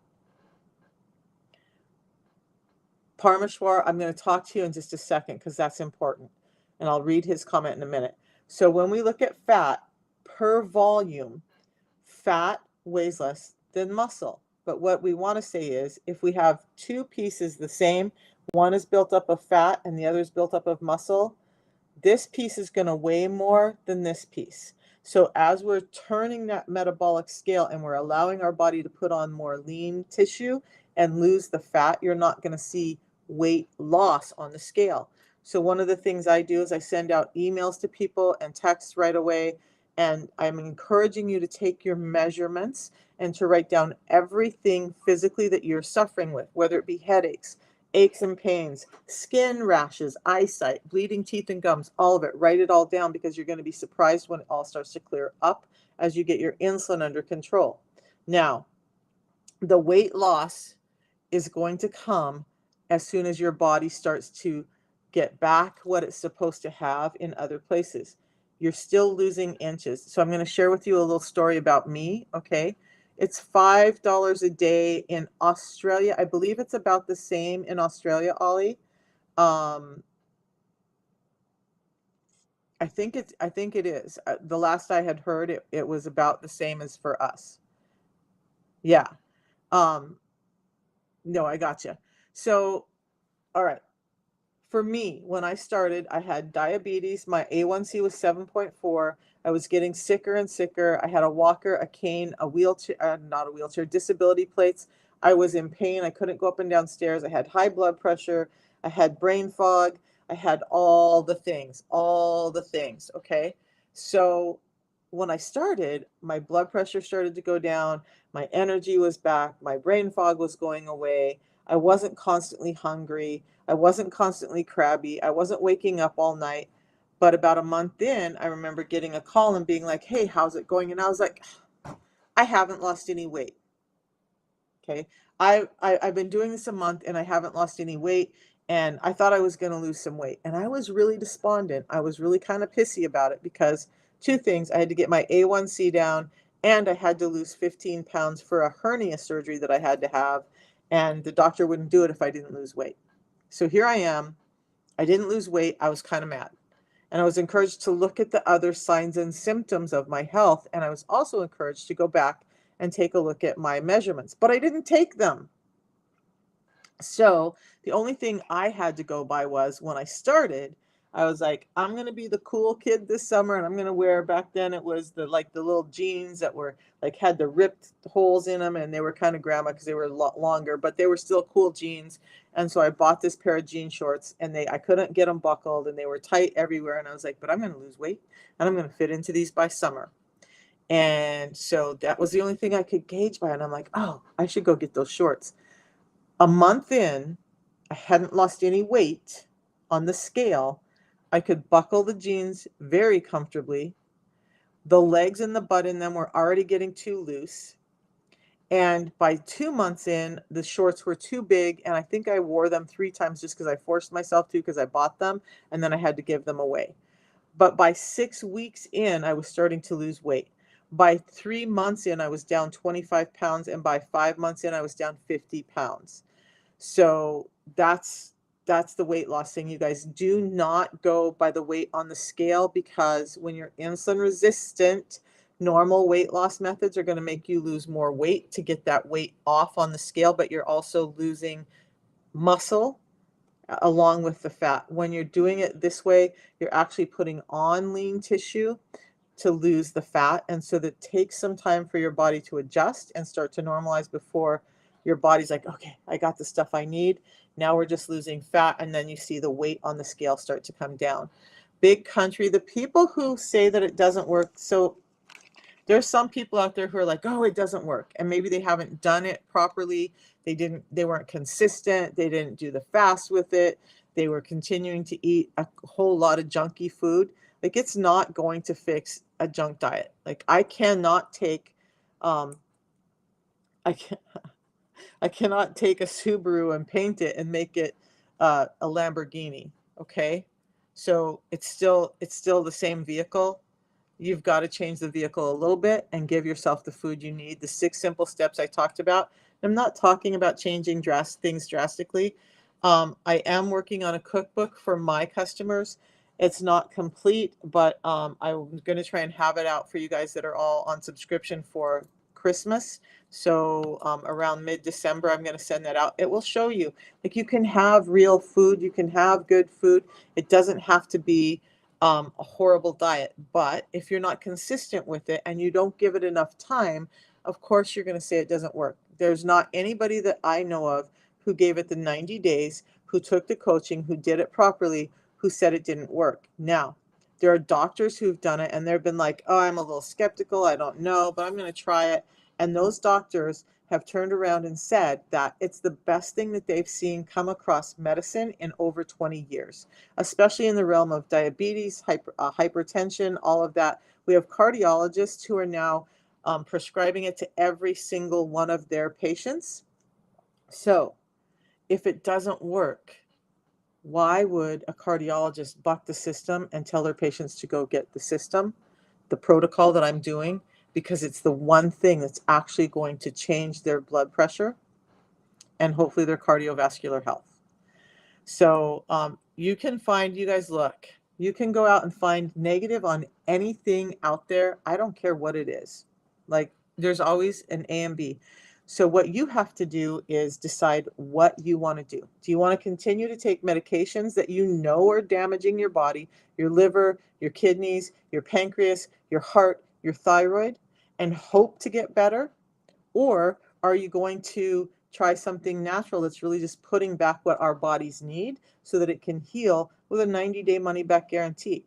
Parmeshwar, I'm going to talk to you in just a second because that's important. And I'll read his comment in a minute. So when we look at fat per volume, fat weighs less than muscle. But what we want to say is if we have two pieces the same, one is built up of fat and the other is built up of muscle, this piece is going to weigh more than this piece. So as we're turning that metabolic scale and we're allowing our body to put on more lean tissue and lose the fat, you're not going to see weight loss on the scale. So one of the things I do is I send out emails to people and texts right away. And I'm encouraging you to take your measurements and to write down everything physically that you're suffering with, whether it be headaches, aches and pains, skin rashes, eyesight, bleeding teeth and gums, all of it. Write it all down because you're going to be surprised when it all starts to clear up as you get your insulin under control. Now, the weight loss is going to come as soon as your body starts to get back what it's supposed to have in other places. You're still losing inches. So I'm going to share with you a little story about me, okay? It's $5 a day in Australia. I believe it's about the same in Australia, Ollie. Um, I think it is. The last I had heard it was about the same as for us. Yeah. Um, no, I gotcha. So, all right. For me, when I started, I had diabetes. My A1C was 7.4. I was getting sicker and sicker. I had a walker, a cane, a wheelchair, not a wheelchair, disability plates. I was in pain. I couldn't go up and down stairs. I had high blood pressure. I had brain fog. I had all the things, all the things. Okay. So when I started, my blood pressure started to go down. My energy was back. My brain fog was going away. I wasn't constantly hungry. I wasn't constantly crabby. I wasn't waking up all night. But about a month in, I remember getting a call and being like, hey, how's it going? And I was like, I haven't lost any weight. Okay. I've been doing this a month and I haven't lost any weight. And I thought I was going to lose some weight. And I was really despondent. I was really kind of pissy about it because two things. I had to get my A1C down and I had to lose 15 pounds for a hernia surgery that I had to have. And the doctor wouldn't do it if I didn't lose weight. So here I am. I didn't lose weight. I was kind of mad. And I was encouraged to look at the other signs and symptoms of my health. And I was also encouraged to go back and take a look at my measurements, but I didn't take them. So the only thing I had to go by was when I started, I was like, I'm going to be the cool kid this summer and I'm going to wear, back then it was the like the little jeans that were like had the ripped holes in them and they were kind of grandma because they were a lot longer, but they were still cool jeans. And so I bought this pair of jean shorts and I couldn't get them buckled and they were tight everywhere. And I was like, but I'm going to lose weight and I'm going to fit into these by summer. And so that was the only thing I could gauge by. And I'm like, oh, I should go get those shorts. A month in, I hadn't lost any weight on the scale. I could buckle the jeans very comfortably. The legs and the butt in them were already getting too loose. And by 2 months in, the shorts were too big. And I think I wore them 3 times just because I forced myself to because I bought them. And then I had to give them away. But by 6 weeks in, I was starting to lose weight. By 3 months in, I was down 25 pounds. And by 5 months in, I was down 50 pounds. So that's the weight loss thing. You guys do not go by the weight on the scale because when you're insulin resistant, normal weight loss methods are going to make you lose more weight to get that weight off on the scale, but you're also losing muscle along with the fat. When you're doing it this way, you're actually putting on lean tissue to lose the fat. And so that takes some time for your body to adjust and start to normalize before your body's like, okay, I got the stuff I need. Now we're just losing fat. And then you see the weight on the scale start to come down. Big country, the people who say that it doesn't work. So there's some people out there who are like, oh, it doesn't work. And maybe they haven't done it properly. They weren't consistent. They didn't do the fast with it. They were continuing to eat a whole lot of junky food. Like, it's not going to fix a junk diet. Like, I cannot take, I can I cannot take a Subaru and paint it and make it a Lamborghini. Okay. So it's still the same vehicle. You've got to change the vehicle a little bit and give yourself the food you need. The 6 simple steps I talked about. I'm not talking about changing things drastically. I am working on a cookbook for my customers. It's not complete, but I'm going to try and have it out for you guys that are all on subscription for Christmas. So around mid-December, I'm going to send that out. It will show you, like, you can have real food, you can have good food. It doesn't have to be a horrible diet. But if you're not consistent with it and you don't give it enough time, of course you're going to say it doesn't work. There's not anybody that I know of who gave it the 90 days, who took the coaching, who did it properly, who said it didn't work. Now, there are doctors who've done it and they've been like, oh, I'm a little skeptical, I don't know, but I'm going to try it. And those doctors have turned around and said that it's the best thing that they've seen come across medicine in over 20 years, especially in the realm of diabetes, hypertension, all of that. We have cardiologists who are now prescribing it to every single one of their patients. So if it doesn't work, why would a cardiologist buck the system and tell their patients to go get the protocol that I'm doing? Because it's the one thing that's actually going to change their blood pressure and hopefully their cardiovascular health. So you guys look, you can go out and find negative on anything out there. I don't care what it is. Like, there's always an A and B. So what you have to do is decide what you want to do. Do you want to continue to take medications that you know are damaging your body, your liver, your kidneys, your pancreas, your heart, your thyroid, and hope to get better? Or are you going to try something natural that's really just putting back what our bodies need so that it can heal with a 90-day money-back guarantee?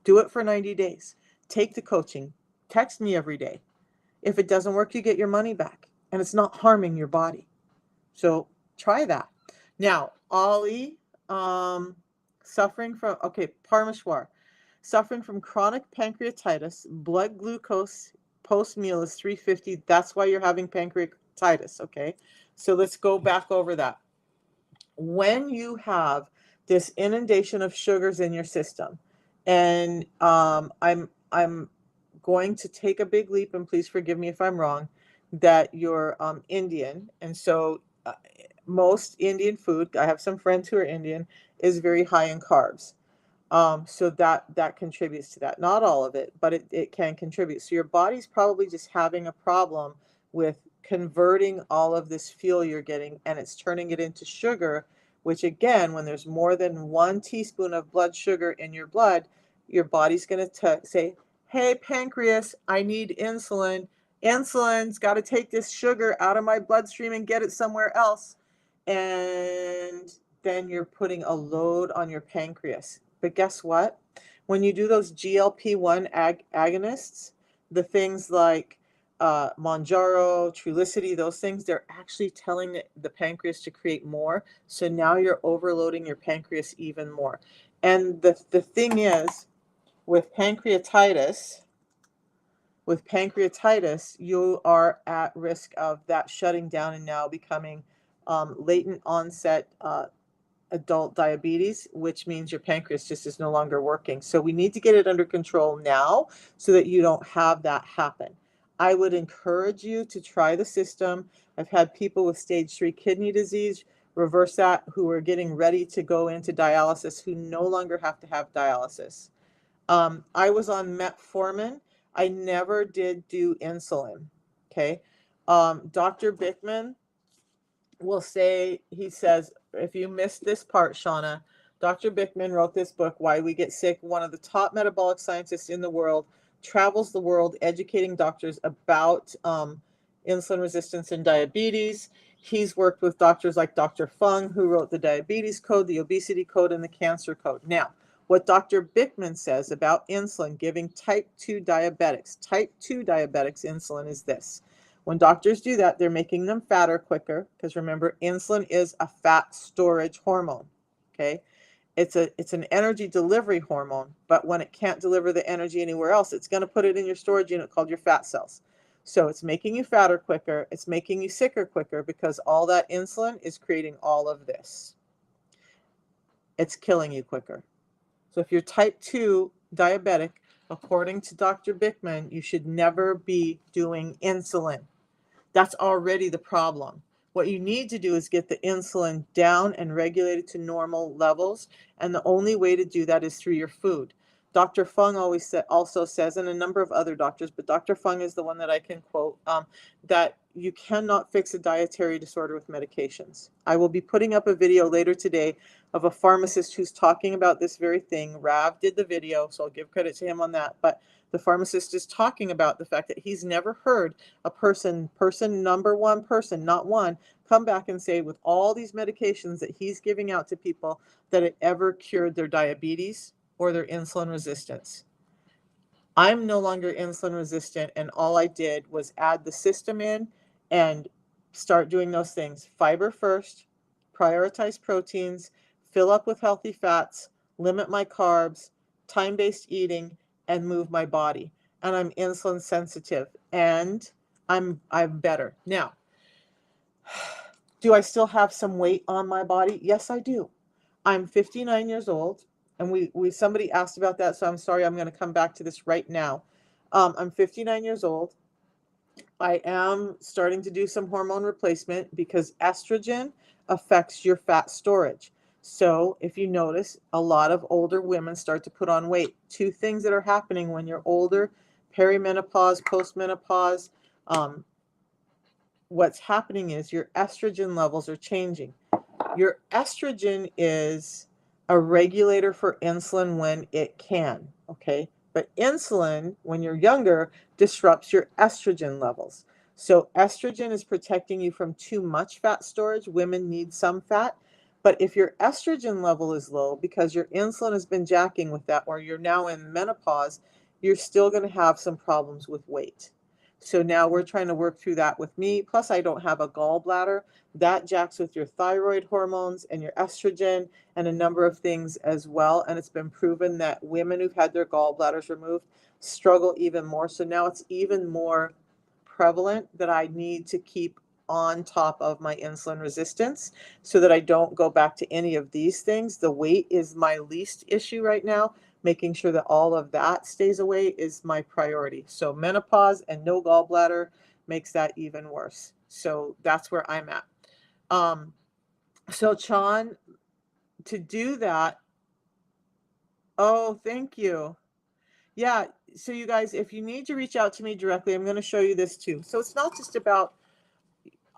Do it for 90 days. Take the coaching. Text me every day. If it doesn't work, you get your money back, and it's not harming your body. So try that. Now, Ollie, Parmeshwar, suffering from chronic pancreatitis, blood glucose post-meal is 350. That's why you're having pancreatitis, okay? So let's go back over that. When you have this inundation of sugars in your system, and I'm going to take a big leap, and please forgive me if I'm wrong, that you're Indian, and so most Indian food, I have some friends who are Indian, is very high in carbs. So that contributes to that. Not all of it, but it can contribute. So your body's probably just having a problem with converting all of this fuel you're getting, and it's turning it into sugar, which, again, when there's more than 1 teaspoon of blood sugar in your blood, your body's going to say, hey, pancreas, I need insulin. Insulin's got to take this sugar out of my bloodstream and get it somewhere else. And then you're putting a load on your pancreas. But guess what? When you do those GLP-1 agonists, the things like Mounjaro, Trulicity, those things, they're actually telling the pancreas to create more. So now you're overloading your pancreas even more. And the thing is, with pancreatitis, you are at risk of that shutting down and now becoming latent onset adult diabetes, which means your pancreas just is no longer working. So we need to get it under control now so that you don't have that happen. I would encourage you to try the system. I've had people with stage 3 kidney disease reverse that, who are getting ready to go into dialysis, who no longer have to have dialysis. I was on metformin. I never did do insulin. Okay. Dr. Bickman will say, he says, if you missed this part, Shauna, Dr. Bickman wrote this book, Why We Get Sick, one of the top metabolic scientists in the world, travels the world educating doctors about insulin resistance and diabetes. He's worked with doctors like Dr. Fung, who wrote the diabetes code, the obesity code, and the cancer code. Now, what Dr. Bickman says about insulin giving type 2 diabetics insulin is this. When doctors do that, they're making them fatter quicker, because remember, insulin is a fat storage hormone, okay? It's an energy delivery hormone, but when it can't deliver the energy anywhere else, it's going to put it in your storage unit called your fat cells. So it's making you fatter quicker, it's making you sicker quicker, because all that insulin is creating all of this. It's killing you quicker. So if you're type 2 diabetic, according to Dr. Bickman, you should never be doing insulin. That's already the problem. What you need to do is get the insulin down and regulated to normal levels, and the only way to do that is through your food. Dr. Fung also says, and a number of other doctors, but Dr. Fung is the one that I can quote, that you cannot fix a dietary disorder with medications. I will be putting up a video later today of a pharmacist who's talking about this very thing. Rav did the video, so I'll give credit to him on that. But the pharmacist is talking about the fact that he's never heard a number one person, not one, come back and say with all these medications that he's giving out to people that it ever cured their diabetes or their insulin resistance. I'm no longer insulin resistant, and all I did was add the system in and start doing those things. Fiber first, prioritize proteins, fill up with healthy fats, limit my carbs, time-based eating, and move my body. And I'm insulin sensitive, and I'm better. Now, do I still have some weight on my body? Yes, I do. I'm 59 years old, and somebody asked about that, so I'm sorry, I'm going to come back to this right now. I'm 59 years old. I am starting to do some hormone replacement because estrogen affects your fat storage. So if you notice, a lot of older women start to put on weight. Two things that are happening when you're older: perimenopause, postmenopause. What's happening is your estrogen levels are changing. Your estrogen is a regulator for insulin when it can, okay? But insulin, when you're younger, disrupts your estrogen levels. So estrogen is protecting you from too much fat storage. Women need some fat. But if your estrogen level is low because your insulin has been jacking with that, or you're now in menopause, you're still going to have some problems with weight. So now we're trying to work through that with me. Plus, I don't have a gallbladder. That jacks with your thyroid hormones and your estrogen and a number of things as well. And it's been proven that women who've had their gallbladders removed struggle even more. So now it's even more prevalent that I need to keep on top of my insulin resistance so that I don't go back to any of these things. The weight is my least issue right now. Making sure that all of that stays away is my priority. So menopause and no gallbladder makes that even worse. So that's where I'm at. So Chan, to do that, oh, thank you. Yeah, so you guys, if you need to reach out to me directly, I'm going to show you this too. So it's not just about,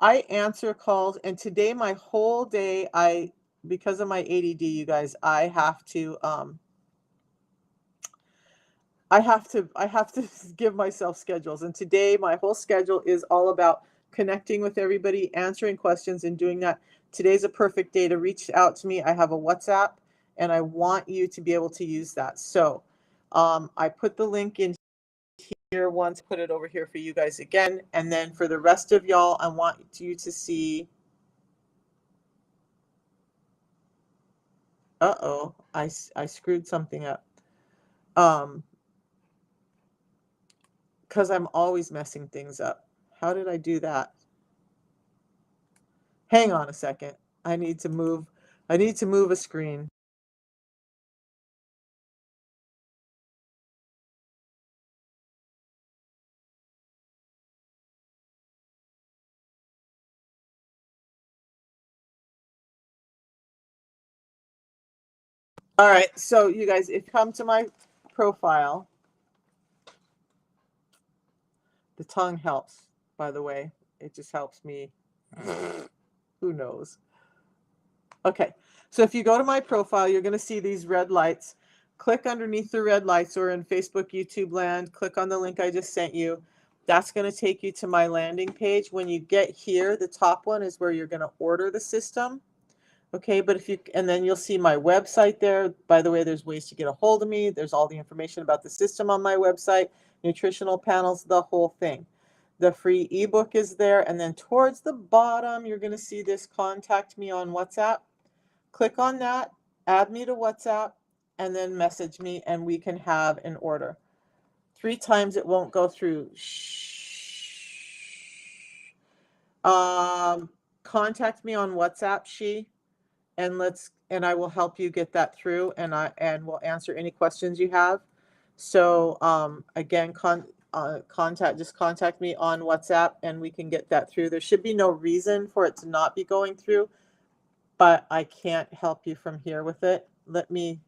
I answer calls, and today my whole day, because of my ADD, you guys, I have to give myself schedules. And today my whole schedule is all about connecting with everybody, answering questions, and doing that. Today's a perfect day to reach out to me. I have a WhatsApp, and I want you to be able to use that. So I put the link in here once, put it over here for you guys again. And then for the rest of y'all, I want you to see. Uh-oh, I screwed something up. Because I'm always messing things up. How did I do that? Hang on a second. I need to move a screen. All right, so you guys, if you come to my profile, the tongue helps, by the way. It just helps me. Who knows? Okay, so if you go to my profile, you're going to see these red lights. click underneath the red lights or in Facebook, YouTube land, click on the link I just sent you. That's going to take you to my landing page. When you get here, the top one is where you're going to order the system. Okay, but if you, and then you'll see my website there. By the way, there's ways to get a hold of me. There's all the information about the system on my website, nutritional panels, the whole thing. The free ebook is there. And then towards the bottom, you're going to see this contact me on WhatsApp. Click on that, add me to WhatsApp, and then message me and we can have an order. 3 times it won't go through. Shh. Contact me on WhatsApp, and I will help you get that through, and we'll answer any questions you have. So again, just contact me on WhatsApp and we can get that through. There should be no reason for it to not be going through, but I can't help you from here with it. Let me.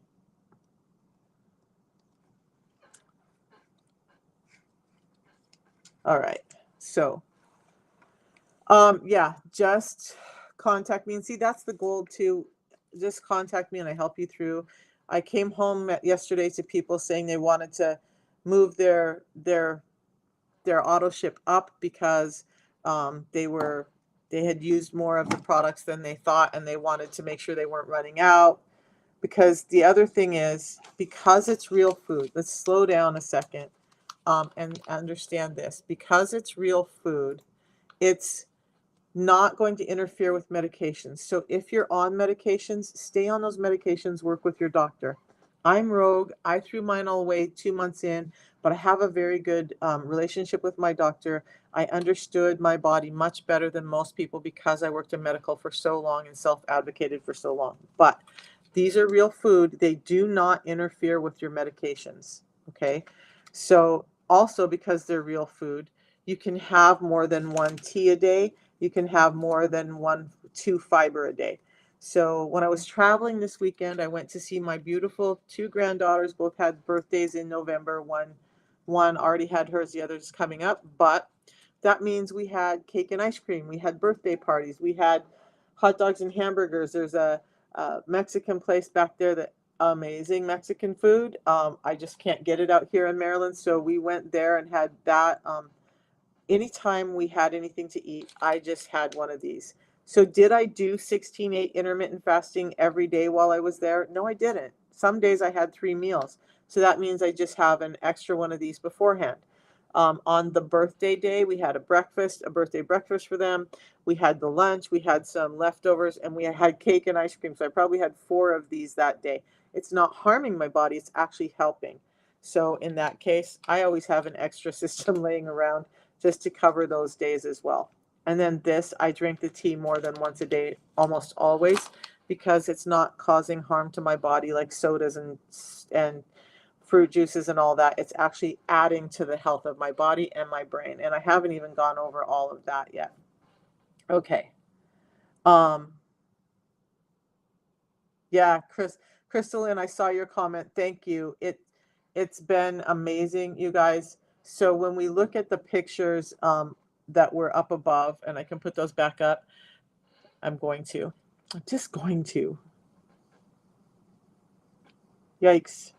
All right. So, yeah, just contact me and see, that's the goal too. Just contact me and I help you through. I came home yesterday to people saying they wanted to move their auto ship up because they had used more of the products than they thought, and they wanted to make sure they weren't running out. Because the other thing is, because it's real food, let's slow down a second and understand this. Because it's real food, it's not going to interfere with medications. So if you're on medications, stay on those medications, work with your doctor. I'm rogue. I threw mine all away 2 months in, but I have a very good relationship with my doctor. I understood my body much better than most people because I worked in medical for so long and self-advocated for so long. But these are real food. They do not interfere with your medications. Okay. So also, because they're real food, you can have more than 1 tea a day. You can have more than 2 fiber a day. So when I was traveling this weekend, I went to see my beautiful 2 granddaughters. Both had birthdays in November. One already had hers, the other's coming up. But that means we had cake and ice cream. We had birthday parties. We had hot dogs and hamburgers. There's a Mexican place back there that amazing Mexican food. I just can't get it out here in Maryland. So we went there and had that. Anytime we had anything to eat, I just had one of these. So did I do 16/8 intermittent fasting every day while I was there? No, I didn't. Some days I had 3 meals. So that means I just have an extra one of these beforehand. On the birthday day, we had a birthday breakfast for them. We had the lunch, we had some leftovers, and we had cake and ice cream. So I probably had 4 of these that day. It's not harming my body, it's actually helping. So in that case, I always have an extra system laying around just to cover those days as well. And then this, I drink the tea more than once a day, almost always, because it's not causing harm to my body like sodas and fruit juices and all that. It's actually adding to the health of my body and my brain. And I haven't even gone over all of that yet. Okay. Yeah, Crystalline, I saw your comment. Thank you. It's been amazing, you guys. So when we look at the pictures that were up above, and I can put those back up, I'm just going to. Yikes.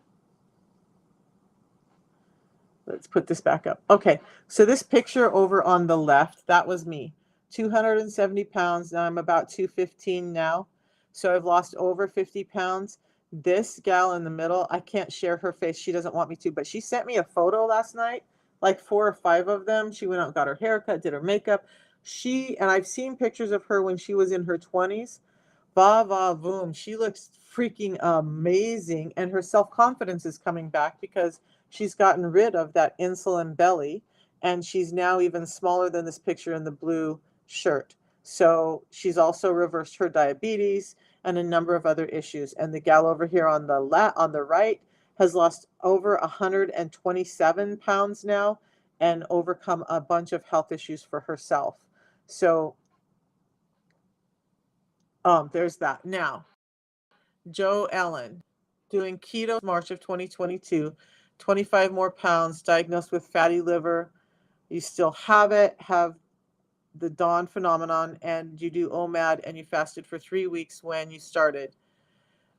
Let's put this back up. Okay, so this picture over on the left, that was me. 270 pounds. Now I'm about 215 now. So I've lost over 50 pounds. This gal in the middle, I can't share her face. She doesn't want me to, but she sent me a photo last night, like 4 or 5 of them. She went out and got her haircut, did her makeup. And I've seen pictures of her when she was in her 20s. Va va voom. She looks freaking amazing, and her self-confidence is coming back because she's gotten rid of that insulin belly, and she's now even smaller than this picture in the blue shirt. So she's also reversed her diabetes and a number of other issues. And the gal over here on the right has lost over 127 pounds now and overcome a bunch of health issues for herself. So there's that. Now, Joe Ellen, doing keto March of 2022, 25 more pounds, diagnosed with fatty liver. You still have the dawn phenomenon, and you do OMAD, and you fasted for 3 weeks when you started.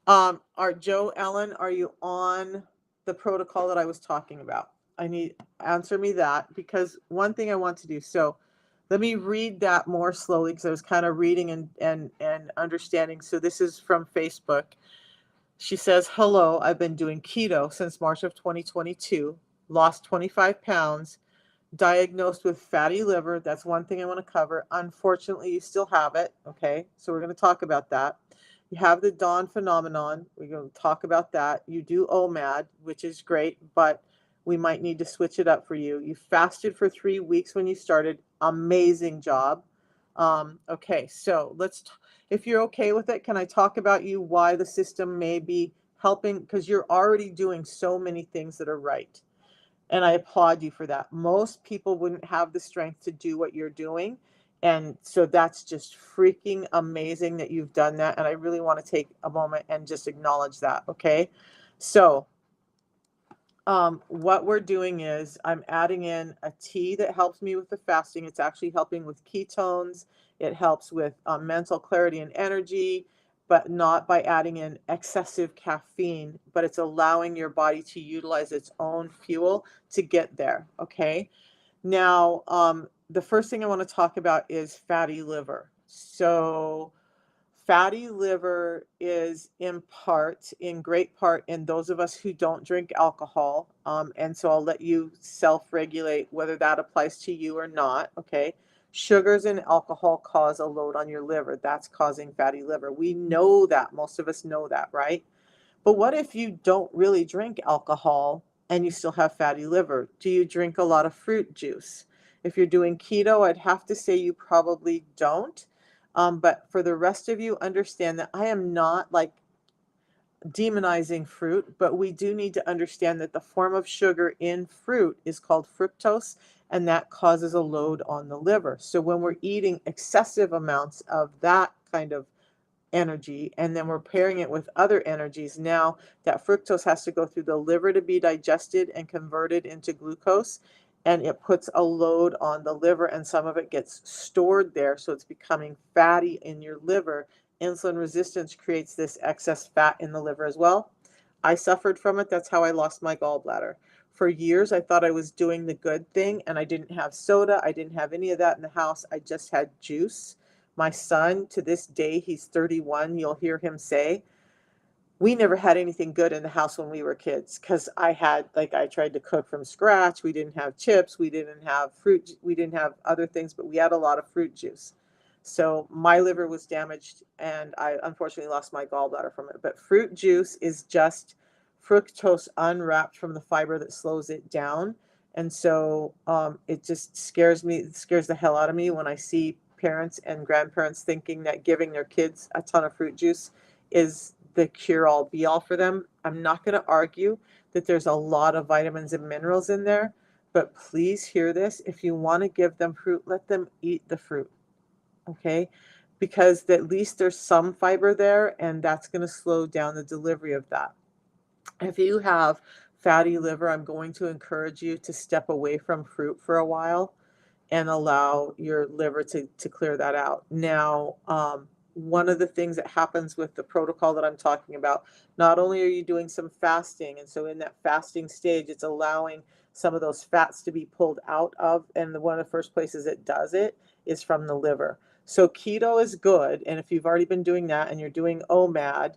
Are Joe Ellen, are you on the protocol that I was talking about? I need answer me that, because one thing I want to do. So let me read that more slowly because I was kind of reading and understanding. So this is from Facebook. She says, "Hello, I've been doing keto since March of 2022, lost 25 pounds, diagnosed with fatty liver." That's one thing I want to cover. Unfortunately, you still have it. Okay. So we're going to talk about that. You have the dawn phenomenon. We're going to talk about that. You do OMAD, which is great, but we might need to switch it up for you. You fasted for 3 weeks when you started. Amazing job. Okay. So if you're okay with it, can I talk about you, why the system may be helping? Because you're already doing so many things that are right. And I applaud you for that. Most people wouldn't have the strength to do what you're doing. And so that's just freaking amazing that you've done that. And I really want to take a moment and just acknowledge that. Okay. So what we're doing is I'm adding in a tea that helps me with the fasting. It's actually helping with ketones. It helps with mental clarity and energy, but not by adding in excessive caffeine, but it's allowing your body to utilize its own fuel to get there. Okay. Now, the first thing I want to talk about is fatty liver. So fatty liver is in great part, in those of us who don't drink alcohol. And so I'll let you self-regulate whether that applies to you or not. Okay. Sugars and alcohol cause a load on your liver. That's causing fatty liver. We know that. Most of us know that, right? But what if you don't really drink alcohol and you still have fatty liver? Do you drink a lot of fruit juice? If you're doing keto, I'd have to say you probably don't. But for the rest of you, understand that I am not like demonizing fruit, but we do need to understand that the form of sugar in fruit is called fructose, and that causes a load on the liver. So when we're eating excessive amounts of that kind of energy and then we're pairing it with other energies, now that fructose has to go through the liver to be digested and converted into glucose, and it puts a load on the liver and some of it gets stored there, so it's becoming fatty in your liver. Insulin resistance creates this excess fat in the liver as well. I suffered from it. That's how I lost my gallbladder. For years I thought I was doing the good thing, and I didn't have soda, I didn't have any of that in the house, I just had juice. My son, to this day, he's 31, you'll hear him say, we never had anything good in the house when we were kids, because I tried to cook from scratch. We didn't have chips, we didn't have fruit, we didn't have other things, but we had a lot of fruit juice. So my liver was damaged and I unfortunately lost my gallbladder from it. But fruit juice is just fructose unwrapped from the fiber that slows it down. And so it just scares me, it scares the hell out of me when I see parents and grandparents thinking that giving their kids a ton of fruit juice is the cure all be all for them. I'm not going to argue that there's a lot of vitamins and minerals in there, but please hear this. If you want to give them fruit, let them eat the fruit. Okay. Because at least there's some fiber there, and that's going to slow down the delivery of that. If you have fatty liver, I'm going to encourage you to step away from fruit for a while and allow your liver to clear that out. Now, one of the things that happens with the protocol that I'm talking about, not only are you doing some fasting, and so in that fasting stage, it's allowing some of those fats to be pulled out of, and one of the first places it does it is from the liver. So keto is good, and if you've already been doing that and you're doing OMAD,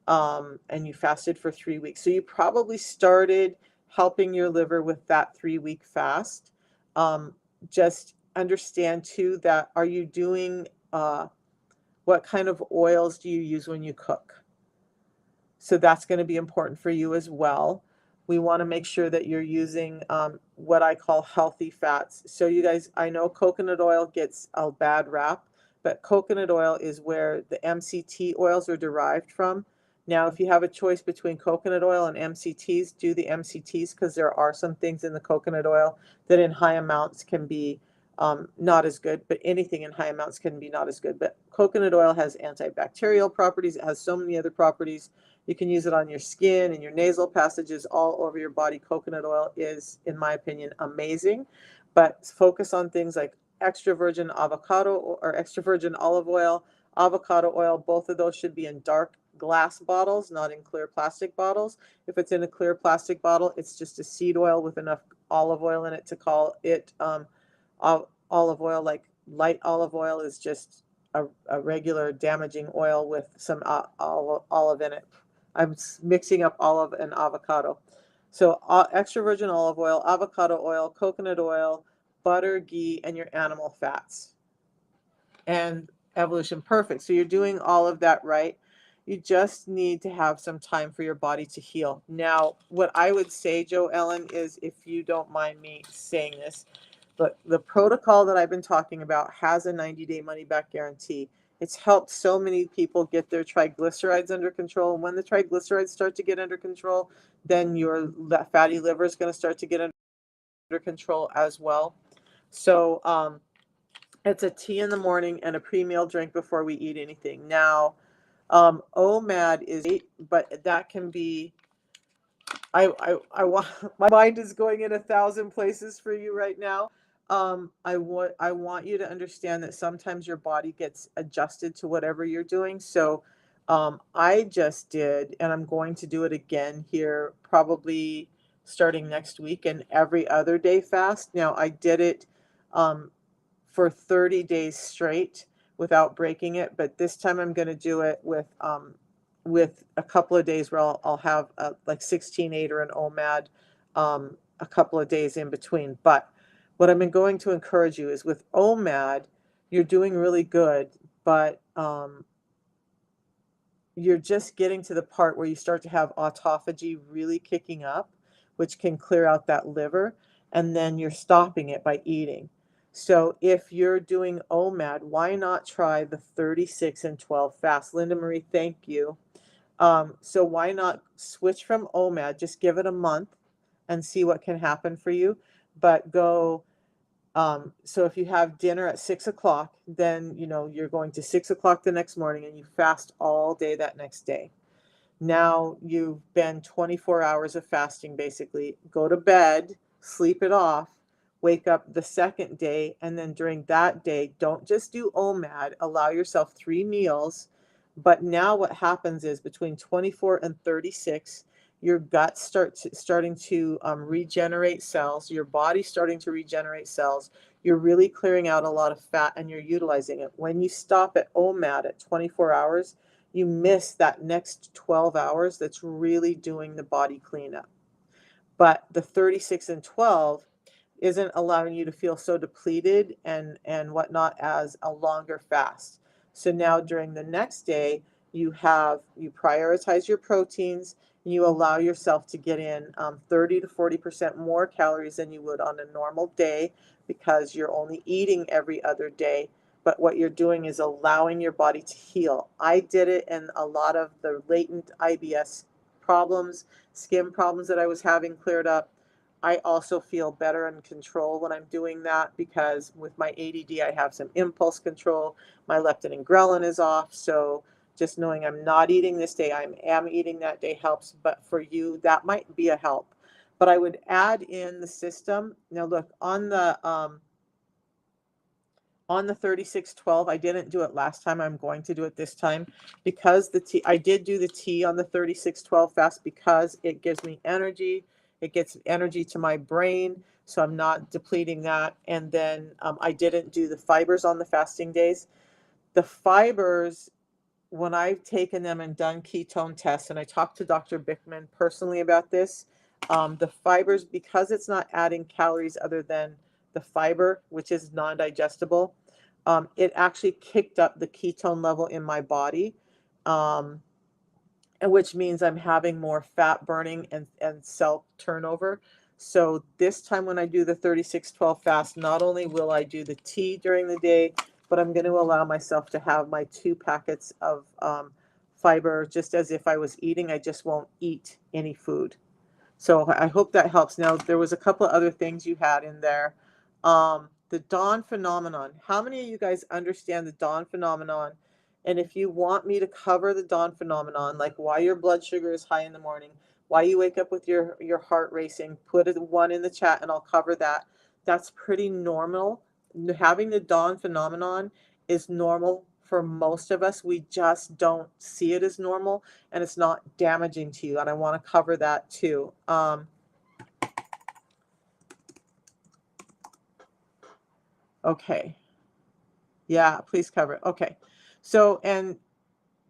and you fasted for 3 weeks, so you probably started helping your liver with that 3-week fast. Just understand too that, are you doing what kind of oils do you use when you cook? So that's going to be important for you as well. We want to make sure that you're using what I call healthy fats. So you guys, I know coconut oil gets a bad rap, but coconut oil is where the MCT oils are derived from. Now, if you have a choice between coconut oil and MCTs, do the MCTs, because there are some things in the coconut oil that in high amounts can be not as good, but anything in high amounts can be not as good. But coconut oil has antibacterial properties. It has so many other properties. You can use it on your skin and your nasal passages, all over your body. Coconut oil is, in my opinion, amazing. But focus on things like extra virgin avocado or extra virgin olive oil, avocado oil. Both of those should be in dark glass bottles, not in clear plastic bottles. If it's in a clear plastic bottle, it's just a seed oil with enough olive oil in it to call it olive oil. Like light olive oil is just a regular damaging oil with some olive in it. I'm mixing up olive and avocado. So extra virgin olive oil, avocado oil, coconut oil, butter, ghee, and your animal fats. And Evolution Perfect. So you're doing all of that right. You just need to have some time for your body to heal. Now, what I would say, Joe Ellen, is, if you don't mind me saying this, but the protocol that I've been talking about has a 90-day money-back guarantee. It's helped so many people get their triglycerides under control. And when the triglycerides start to get under control, then your fatty liver is going to start to get under control as well. So it's a tea in the morning and a pre-meal drink before we eat anything. Now, OMAD is great, but that can be, I want, my mind is going in 1,000 places for you right now. I want you to understand that sometimes your body gets adjusted to whatever you're doing. So, I just did, and I'm going to do it again here, probably starting next week, and every other day fast. Now, I did it, um, for 30 days straight without breaking it, but this time I'm going to do it with a couple of days where I'll have like 16/8 or an OMAD, a couple of days in between. But what I'm going to encourage you is, with OMAD, you're doing really good, but you're just getting to the part where you start to have autophagy really kicking up, which can clear out that liver, and then you're stopping it by eating. So if you're doing OMAD, why not try the 36 and 12 fast? Linda Marie, thank you. So why not switch from OMAD? Just give it a month and see what can happen for you. But go, so if you have dinner at 6 o'clock, then you're going to 6 o'clock the next morning, and you fast all day that next day. Now you've been 24 hours of fasting, basically. Go to bed, sleep it off, wake up the second day, and then during that day, don't just do OMAD, allow yourself 3 meals. But now what happens is, between 24 and 36, your gut starting to regenerate cells, your body's starting to regenerate cells. You're really clearing out a lot of fat, and you're utilizing it. When you stop at OMAD at 24 hours, you miss that next 12 hours that's really doing the body cleanup. But the 36 and 12 isn't allowing you to feel so depleted and whatnot as a longer fast. So now during the next day, you prioritize your proteins, and you allow yourself to get in 30 to 40% more calories than you would on a normal day, because you're only eating every other day. But what you're doing is allowing your body to heal. I did it, and a lot of the latent IBS problems, skin problems that I was having, cleared up. I also feel better in control when I'm doing that, because with my ADD, I have some impulse control. My leptin and ghrelin is off. So just knowing I'm not eating this day, I am eating that day, helps. But for you, that might be a help. But I would add in the system. Now look, on the 36/12, I didn't do it last time. I'm going to do it this time, because I did do the tea on the 36/12 fast, because it gives me energy. It gets energy to my brain, so I'm not depleting that. And then I didn't do the fibers on the fasting days. The fibers, when I've taken them and done ketone tests, and I talked to Dr. Bickman personally about this, the fibers, because it's not adding calories other than the fiber, which is non-digestible, it actually kicked up the ketone level in my body, um, and which means I'm having more fat burning and cell turnover. So this time when I do the 36/12 fast, not only will I do the tea during the day, but I'm going to allow myself to have my 2 packets of fiber, just as if I was eating. I just won't eat any food. So I hope that helps. Now, there was a couple of other things you had in there. The dawn phenomenon. How many of you guys understand the dawn phenomenon? And if you want me to cover the dawn phenomenon, like why your blood sugar is high in the morning, why you wake up with your heart racing, put a 1 in the chat and I'll cover that. That's pretty normal. Having the dawn phenomenon is normal for most of us, we just don't see it as normal, and it's not damaging to you. And I want to cover that too. Okay. Yeah, please cover it. Okay. So, and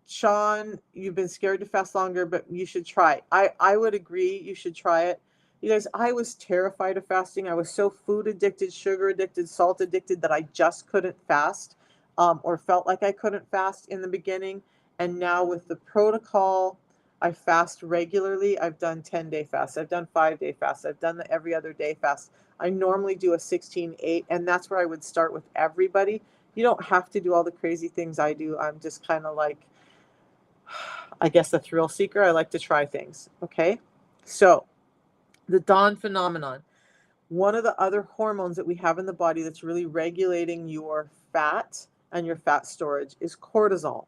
Sean, you've been scared to fast longer, but you should try it. I would agree you should try it. You guys, I was terrified of fasting. I was so food addicted, sugar addicted, salt addicted that I just couldn't fast, or felt like I couldn't fast in the beginning. And now with the protocol, I fast regularly. I've done 10-day fasts. I've done 5-day fasts. I've done the every other day fast. I normally do a 16-8, and that's where I would start with everybody. You don't have to do all the crazy things I do. I'm just kind of like, I guess, a thrill seeker. I like to try things. Okay. So the dawn phenomenon, one of the other hormones that we have in the body that's really regulating your fat and your fat storage is cortisol.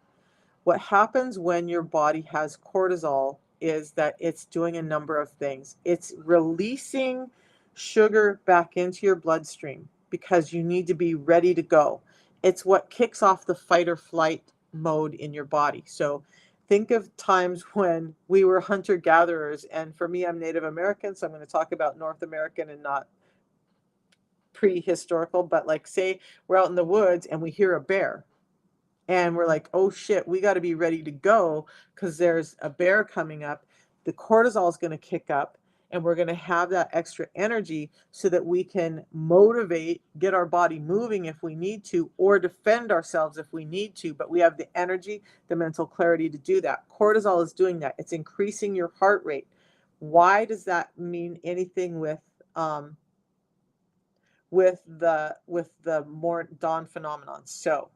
What happens when your body has cortisol is that it's doing a number of things. It's releasing sugar back into your bloodstream because you need to be ready to go. It's what kicks off the fight or flight mode in your body. So think of times when we were hunter gatherers, and for me, I'm Native American, so I'm going to talk about North American and not prehistorical, but like say we're out in the woods and we hear a bear and we're like, oh shit, we got to be ready to go because there's a bear coming up. The cortisol is going to kick up, and we're going to have that extra energy so that we can motivate, get our body moving if we need to, or defend ourselves if we need to. But we have the energy, the mental clarity to do that. Cortisol is doing that. It's increasing your heart rate. Why does that mean anything with the more dawn phenomenon? So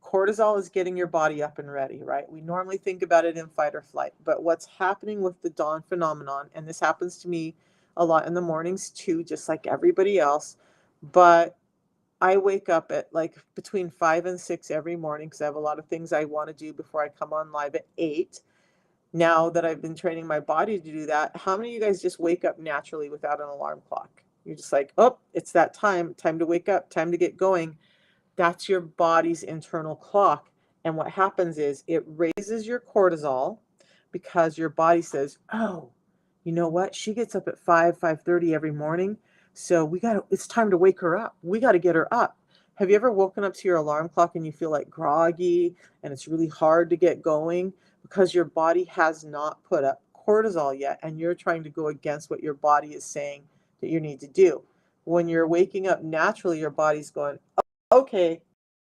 cortisol is getting your body up and ready, right? We normally think about it in fight or flight, but what's happening with the dawn phenomenon, and this happens to me a lot in the mornings too, just like everybody else, but I wake up at like between 5 and 6 every morning because I have a lot of things I want to do before I come on live at 8. Now that I've been training my body to do that, how many of you guys just wake up naturally without an alarm clock? You're just like, oh, it's that time to wake up, time to get going. That's your body's internal clock. And what happens is it raises your cortisol because your body says, oh, you know what? She gets up at 5:30 every morning. So it's time to wake her up. We got to get her up. Have you ever woken up to your alarm clock and you feel like groggy and it's really hard to get going because your body has not put up cortisol yet and you're trying to go against what your body is saying that you need to do? When you're waking up naturally, your body's going, okay,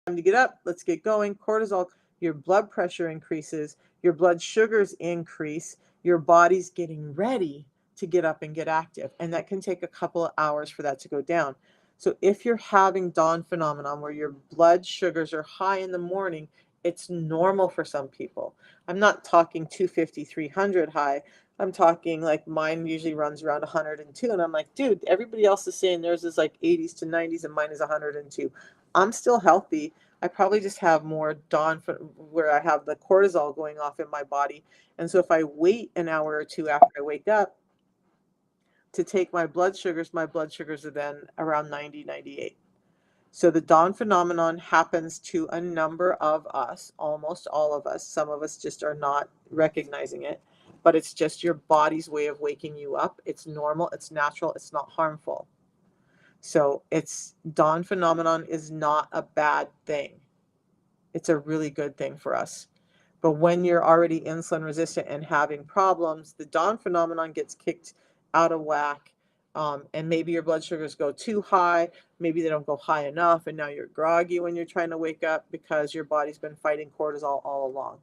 time to get up, let's get going. Cortisol, your blood pressure increases, your blood sugars increase, your body's getting ready to get up and get active. And that can take a couple of hours for that to go down. So if you're having dawn phenomenon where your blood sugars are high in the morning, it's normal for some people. I'm not talking 250, 300 high. I'm talking like mine usually runs around 102. And I'm like, dude, everybody else is saying theirs is like 80s to 90s and mine is 102. I'm still healthy. I probably just have more dawn where I have the cortisol going off in my body. And so if I wait an hour or two after I wake up to take my blood sugars are then around 90, 98. So the dawn phenomenon happens to a number of us, almost all of us. Some of us just are not recognizing it, but it's just your body's way of waking you up. It's normal, it's natural, it's not harmful. So dawn phenomenon is not a bad thing. It's a really good thing for us. But when you're already insulin resistant and having problems, the dawn phenomenon gets kicked out of whack. And maybe your blood sugars go too high. Maybe they don't go high enough. And now you're groggy when you're trying to wake up because your body's been fighting cortisol all along.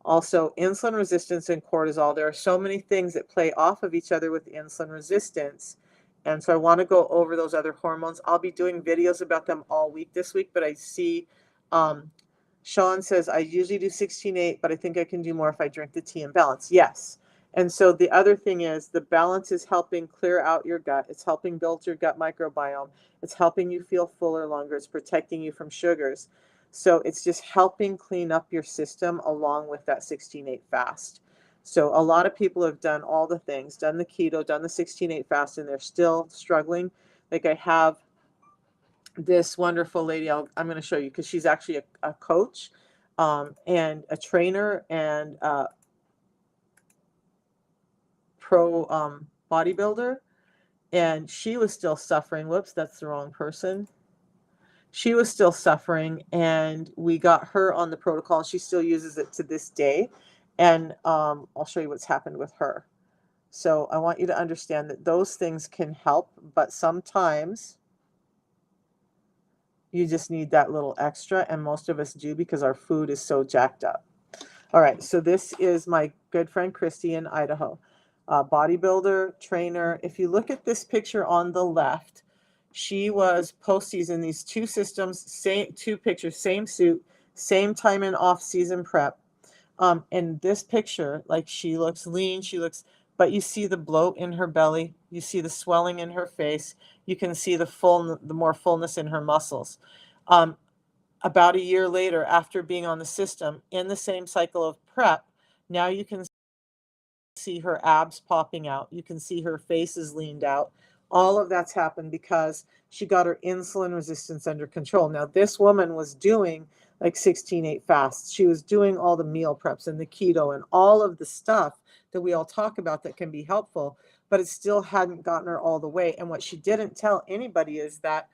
Also, insulin resistance and cortisol, there are so many things that play off of each other with insulin resistance. And so I want to go over those other hormones. I'll be doing videos about them all week this week, but I see Sean says, I usually do 16-8, but I think I can do more if I drink the tea and balance. Yes. And so the other thing is the balance is helping clear out your gut. It's helping build your gut microbiome. It's helping you feel fuller longer. It's protecting you from sugars. So it's just helping clean up your system along with that 16-8 fast. So a lot of people have done all the things, done the keto, done the 16-8 fast, and they're still struggling. Like I have this wonderful lady, I'm going to show you because she's actually a coach. and a trainer and pro bodybuilder, and she was still suffering. Whoops, that's the wrong person. She was still suffering, and we got her on the protocol. She still uses it to this day, and I'll show you what's happened with her. So I want you to understand that those things can help, but sometimes you just need that little extra, and most of us do because our food is so jacked up. All right, so this is my good friend Christy in Idaho, bodybuilder, trainer. If you look at this picture on the left, she was postseason, these two systems, same two pictures, same suit, same time in off-season prep. In this picture, like she looks lean, but you see the bloat in her belly, you see the swelling in her face, you can see the more fullness in her muscles. Um, about a year later, after being on the system in the same cycle of prep, now you can see her abs popping out. You can see her face is leaned out. All of that's happened because she got her insulin resistance under control. Now, this woman was doing like 16/8 fasts. She was doing all the meal preps and the keto and all of the stuff that we all talk about that can be helpful, but it still hadn't gotten her all the way. And what she didn't tell anybody is that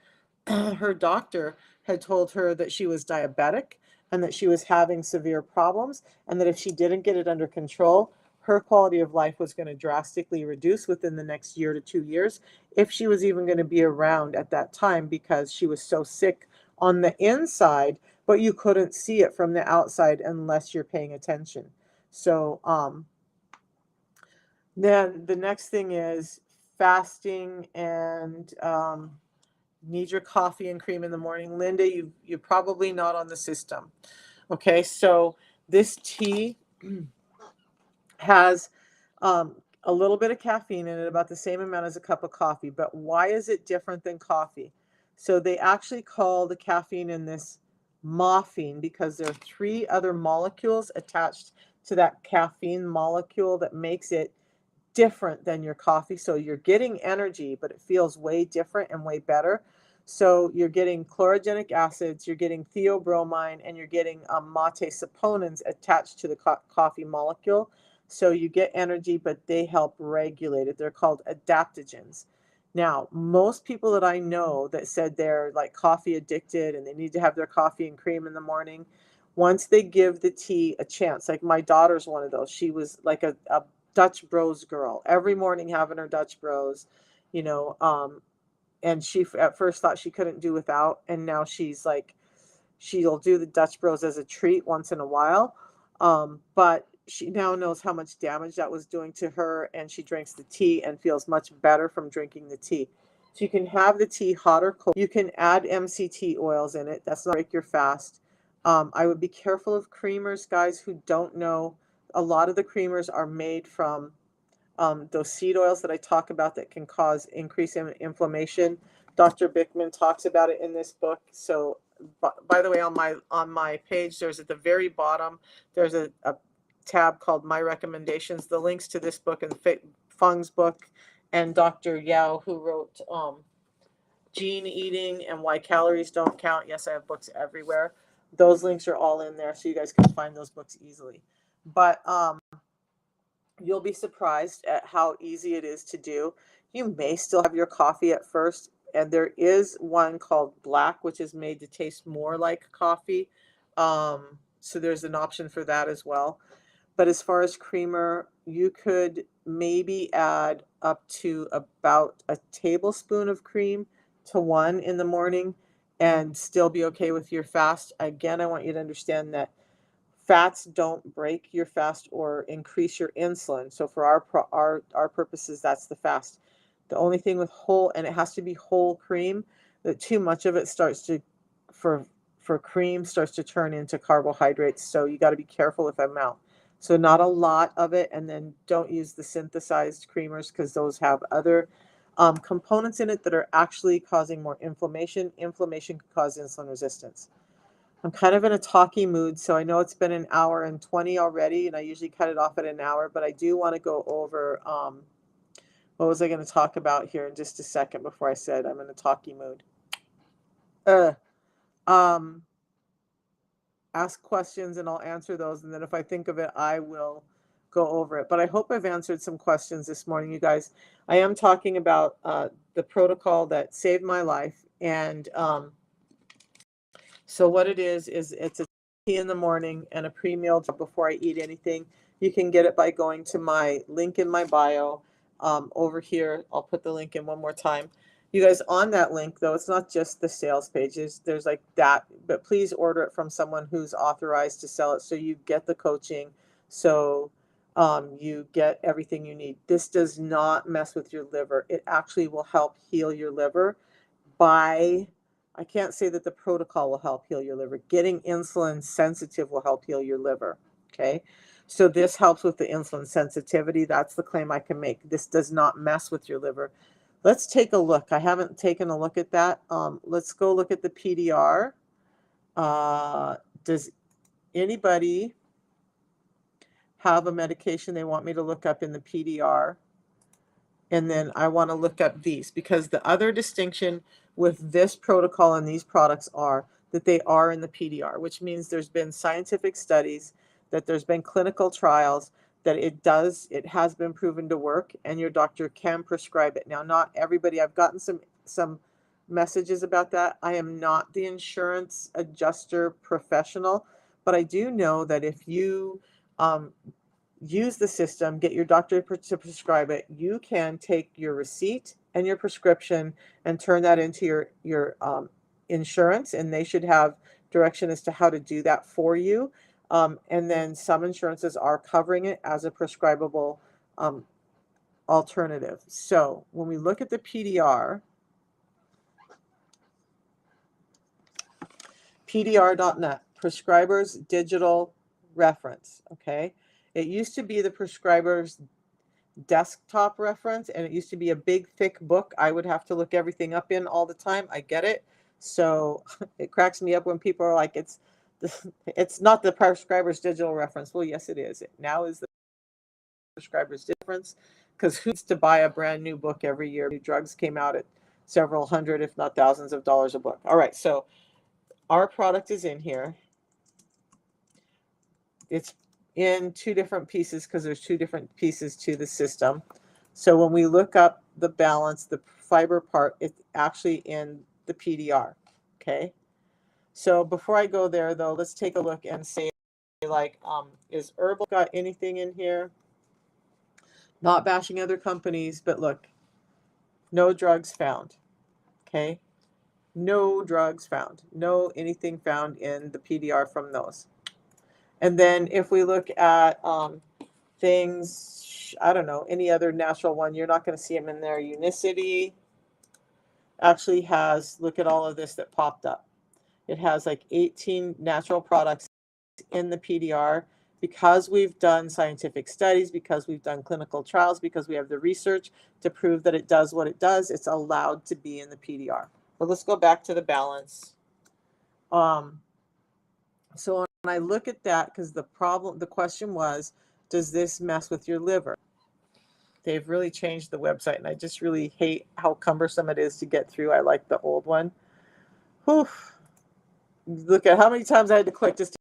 her doctor had told her that she was diabetic and that she was having severe problems, and that if she didn't get it under control, her quality of life was going to drastically reduce within the next year to 2 years, if she was even going to be around at that time, because she was so sick on the inside, but you couldn't see it from the outside unless you're paying attention. So then the next thing is fasting and need your coffee and cream in the morning. Linda, you're probably not on the system. Okay, so this tea has a little bit of caffeine in it, about the same amount as a cup of coffee. But why is it different than coffee? So they actually call the caffeine in this morphine because there are three other molecules attached to that caffeine molecule that makes it different than your coffee. So you're getting energy, but it feels way different and way better. So you're getting chlorogenic acids, you're getting theobromine, and you're getting mate saponins attached to the coffee molecule. So you get energy, but they help regulate it. They're called adaptogens. Now, most people that I know that said they're like coffee addicted and they need to have their coffee and cream in the morning, once they give the tea a chance, like my daughter's one of those. She was like a Dutch Bros girl, every morning having her Dutch Bros, you know, and she at first thought she couldn't do without, and now she's like, she'll do the Dutch Bros as a treat once in a while, but she now knows how much damage that was doing to her, and she drinks the tea and feels much better from drinking the tea. So you can have the tea hot or cold. You can add MCT oils in it. That's not break your fast. I would be careful of creamers, guys who don't know. A lot of the creamers are made from those seed oils that I talk about that can cause increase in inflammation. Dr. Bickman talks about it in this book. So, by the way, on my page, there's at the very bottom, there's a tab called My Recommendations. The links to this book and Fung's book and Dr. Yao, who wrote Gene Eating and Why Calories Don't Count. Yes, I have books everywhere. Those links are all in there, so you guys can find those books easily. But you'll be surprised at how easy it is to do. You may still have your coffee at first, and there is one called black, which is made to taste more like coffee. So there's an option for that as well. But as far as creamer, you could maybe add up to about a tablespoon of cream to one in the morning and still be okay with your fast. Again, I want you to understand that fats don't break your fast or increase your insulin. So for our purposes, that's the fast. The only thing with whole, and it has to be whole cream, that too much of it starts to, for cream, starts to turn into carbohydrates. So you got to be careful with the amount. So not a lot of it, and then don't use the synthesized creamers because those have other components in it that are actually causing more inflammation. Inflammation could cause insulin resistance. I'm kind of in a talky mood, so I know it's been an hour and 20 already, and I usually cut it off at an hour, but I do want to go over what was I going to talk about here in just a second before I said I'm in a talky mood. Uh, um, ask questions and I'll answer those. And then if I think of it, I will go over it. But I hope I've answered some questions this morning, you guys. I am talking about the protocol that saved my life. And so what it is it's a tea in the morning and a pre-meal before I eat anything. You can get it by going to my link in my bio over here. I'll put the link in one more time. You guys, on that link, though, it's not just the sales pages. There's like that, but please order it from someone who's authorized to sell it so you get the coaching, so you get everything you need. This does not mess with your liver. It actually will help heal your liver by, I can't say that the protocol will help heal your liver. Getting insulin sensitive will help heal your liver. Okay. So this helps with the insulin sensitivity. That's the claim I can make. This does not mess with your liver. Let's take a look. I haven't taken a look at that. Let's go look at the PDR. Does anybody have a medication they want me to look up in the PDR? And then I want to look up these, because the other distinction with this protocol and these products are that they are in the PDR, which means there's been scientific studies, that there's been clinical trials, that it has been proven to work, and your doctor can prescribe it. Now, not everybody, I've gotten some messages about that. I am not the insurance adjuster professional, but I do know that if you use the system, get your doctor to prescribe it, you can take your receipt and your prescription and turn that into your insurance, and they should have direction as to how to do that for you. And then some insurances are covering it as a prescribable alternative. So when we look at the PDR, PDR.net, prescriber's digital reference, okay? It used to be the prescriber's desktop reference, and it used to be a big thick book I would have to look everything up in all the time. I get it. So it cracks me up when people are like, it's not the prescriber's digital reference. Well, yes, it is. It now is the prescriber's difference, because who needs to buy a brand new book every year? New drugs came out at several hundred, if not thousands of dollars a book. All right, so our product is in here. It's in two different pieces because there's two different pieces to the system. So when we look up the balance, the fiber part, it's actually in the PDR. Okay. So before I go there, though, let's take a look and say, like, is Herbal got anything in here? Not bashing other companies, but look, no drugs found. Okay. No drugs found. No anything found in the PDR from those. And then if we look at things, I don't know, any other natural one, you're not going to see them in there. Unicity actually has, look at all of this that popped up. It has like 18 natural products in the PDR, because we've done scientific studies, because we've done clinical trials, because we have the research to prove that it does what it does. It's allowed to be in the PDR. But let's go back to the balance. So when I look at that, because the question was, does this mess with your liver? They've really changed the website, and I just really hate how cumbersome it is to get through. I like the old one. Whew. Look at how many times I had to click just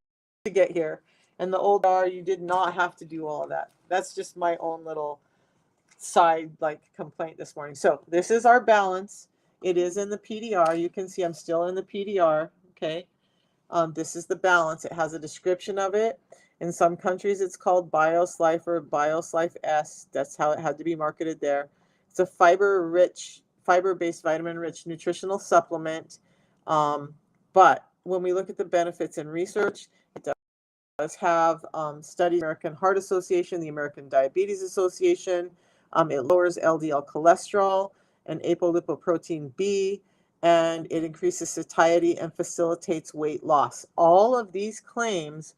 to get here. And the old you did not have to do all of that. That's just my own little side complaint this morning. So this is our balance. It is in the PDR. You can see I'm still in the PDR. Okay. This is the balance. It has a description of it. In some countries, it's called BioSlife or BioSlife S. That's how it had to be marketed there. It's a fiber-based, vitamin-rich nutritional supplement. But when we look at the benefits and research, it does have studies, American Heart Association, the American Diabetes Association. It lowers LDL cholesterol and apolipoprotein B, and it increases satiety and facilitates weight loss. All of these claims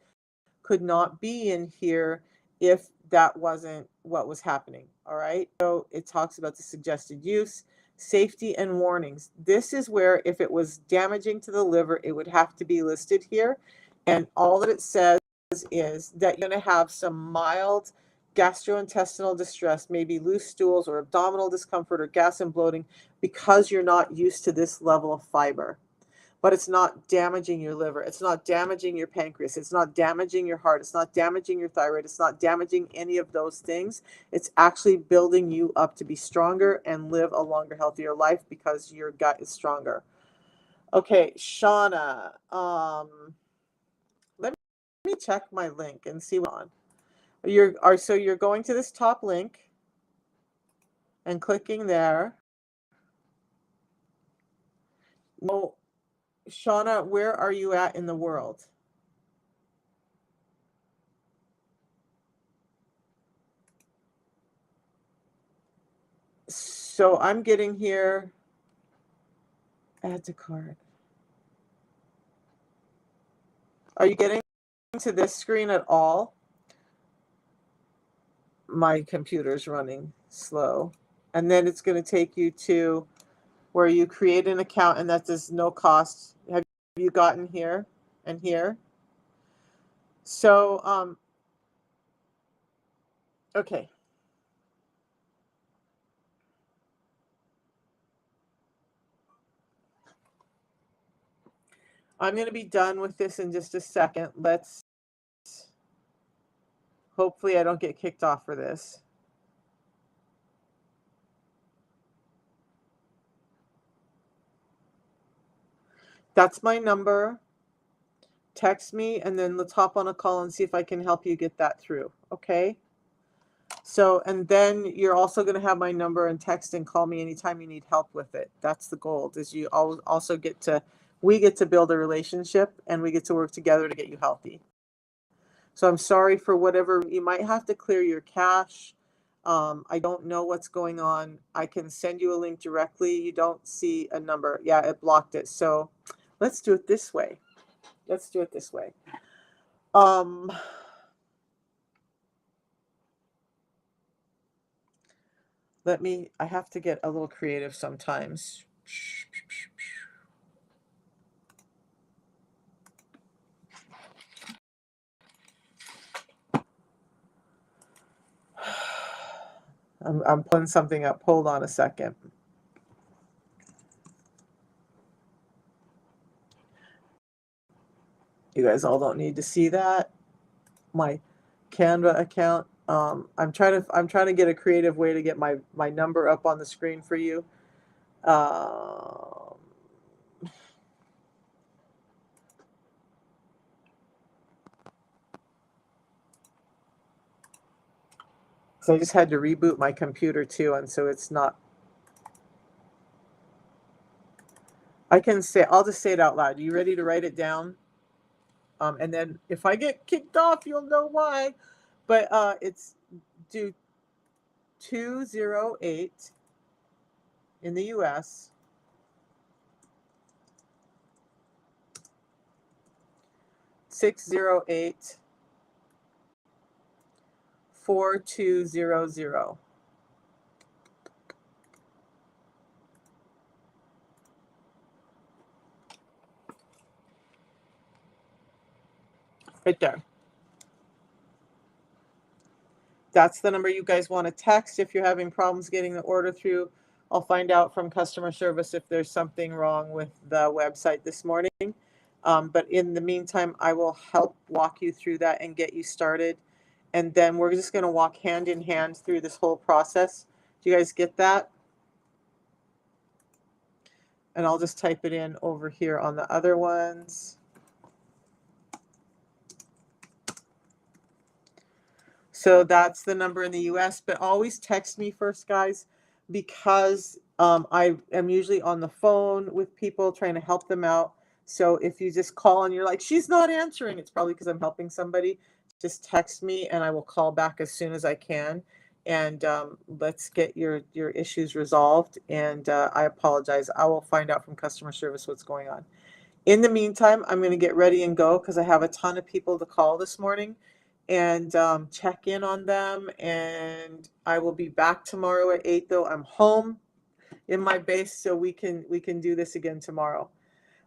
could not be in here if that wasn't what was happening. All right. So it talks about the suggested use, safety, and warnings. This is where, if it was damaging to the liver, it would have to be listed here. And all that it says is that you're going to have some mild gastrointestinal distress, maybe loose stools or abdominal discomfort or gas and bloating, because you're not used to this level of fiber. but it's not damaging your liver. It's not damaging your pancreas. It's not damaging your heart. It's not damaging your thyroid. It's not damaging any of those things. It's actually building you up to be stronger and live a longer, healthier life because your gut is stronger. Okay, Shauna, let me check my link and see what so you're going to this top link and clicking there. Well, Shauna, where are you at in the world? So I'm getting here, add to cart. Are you getting to this screen at all? My computer's running slow. And then it's going to take you to where you create an account, and that does no cost. Have you gotten here and here? So, okay. I'm going to be done with this in just a second. Hopefully I don't get kicked off for this. That's my number. Text me, and then let's hop on a call and see if I can help you get that through. Okay? So, and then you're also going to have my number, and text and call me anytime you need help with it. That's the goal, is you also we get to build a relationship, and we get to work together to get you healthy. So I'm sorry for whatever, you might have to clear your cache. I don't know what's going on. I can send you a link directly. You don't see a number. Yeah, it blocked it. So let's do it this way. Let's do it this way. I have to get a little creative sometimes. I'm pulling something up. Hold on a second. You guys all don't need to see that. My Canva account. I'm trying to get a creative way to get my number up on the screen for you. So I just had to reboot my computer too, and so it's not. I'll just say it out loud. You ready to write it down? And then if I get kicked off, you'll know why. But it's due 208 in the US, 608 4200. Right there. That's the number you guys want to text if you're having problems getting the order through. I'll find out from customer service if there's something wrong with the website this morning. But in the meantime, I will help walk you through that and get you started. And then we're just going to walk hand in hand through this whole process. Do you guys get that? And I'll just type it in over here on the other ones. So that's the number in the US, but always text me first, guys, because I am usually on the phone with people trying to help them out. So if you just call and you're like, she's not answering, it's probably because I'm helping somebody. Just text me and I will call back as soon as I can. And let's get your issues resolved. And I apologize. I will find out from customer service what's going on. In the meantime, I'm going to get ready and go because I have a ton of people to call this morning and check in on them. And I will be back tomorrow at 8, though. I'm home in my base, so we can do this again tomorrow.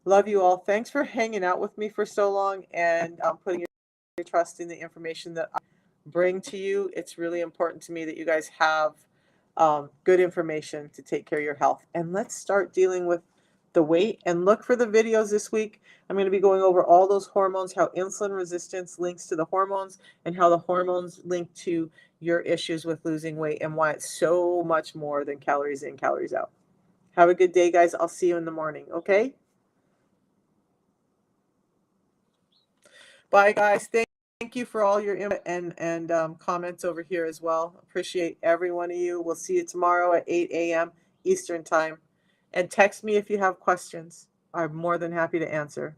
Love you all. Thanks for hanging out with me for so long and putting your trust in the information that I bring to you. It's really important to me that you guys have good information to take care of your health. And let's start dealing with the weight, and look for the videos this week. I'm going to be going over all those hormones, how insulin resistance links to the hormones, and how the hormones link to your issues with losing weight, and why it's so much more than calories in, calories out. Have a good day, guys. I'll see you in the morning. Okay? Bye, guys. Thank you for all your input and comments over here as well. Appreciate every one of you. We'll see you tomorrow at 8 a.m. Eastern Time. And text me if you have questions. I'm more than happy to answer.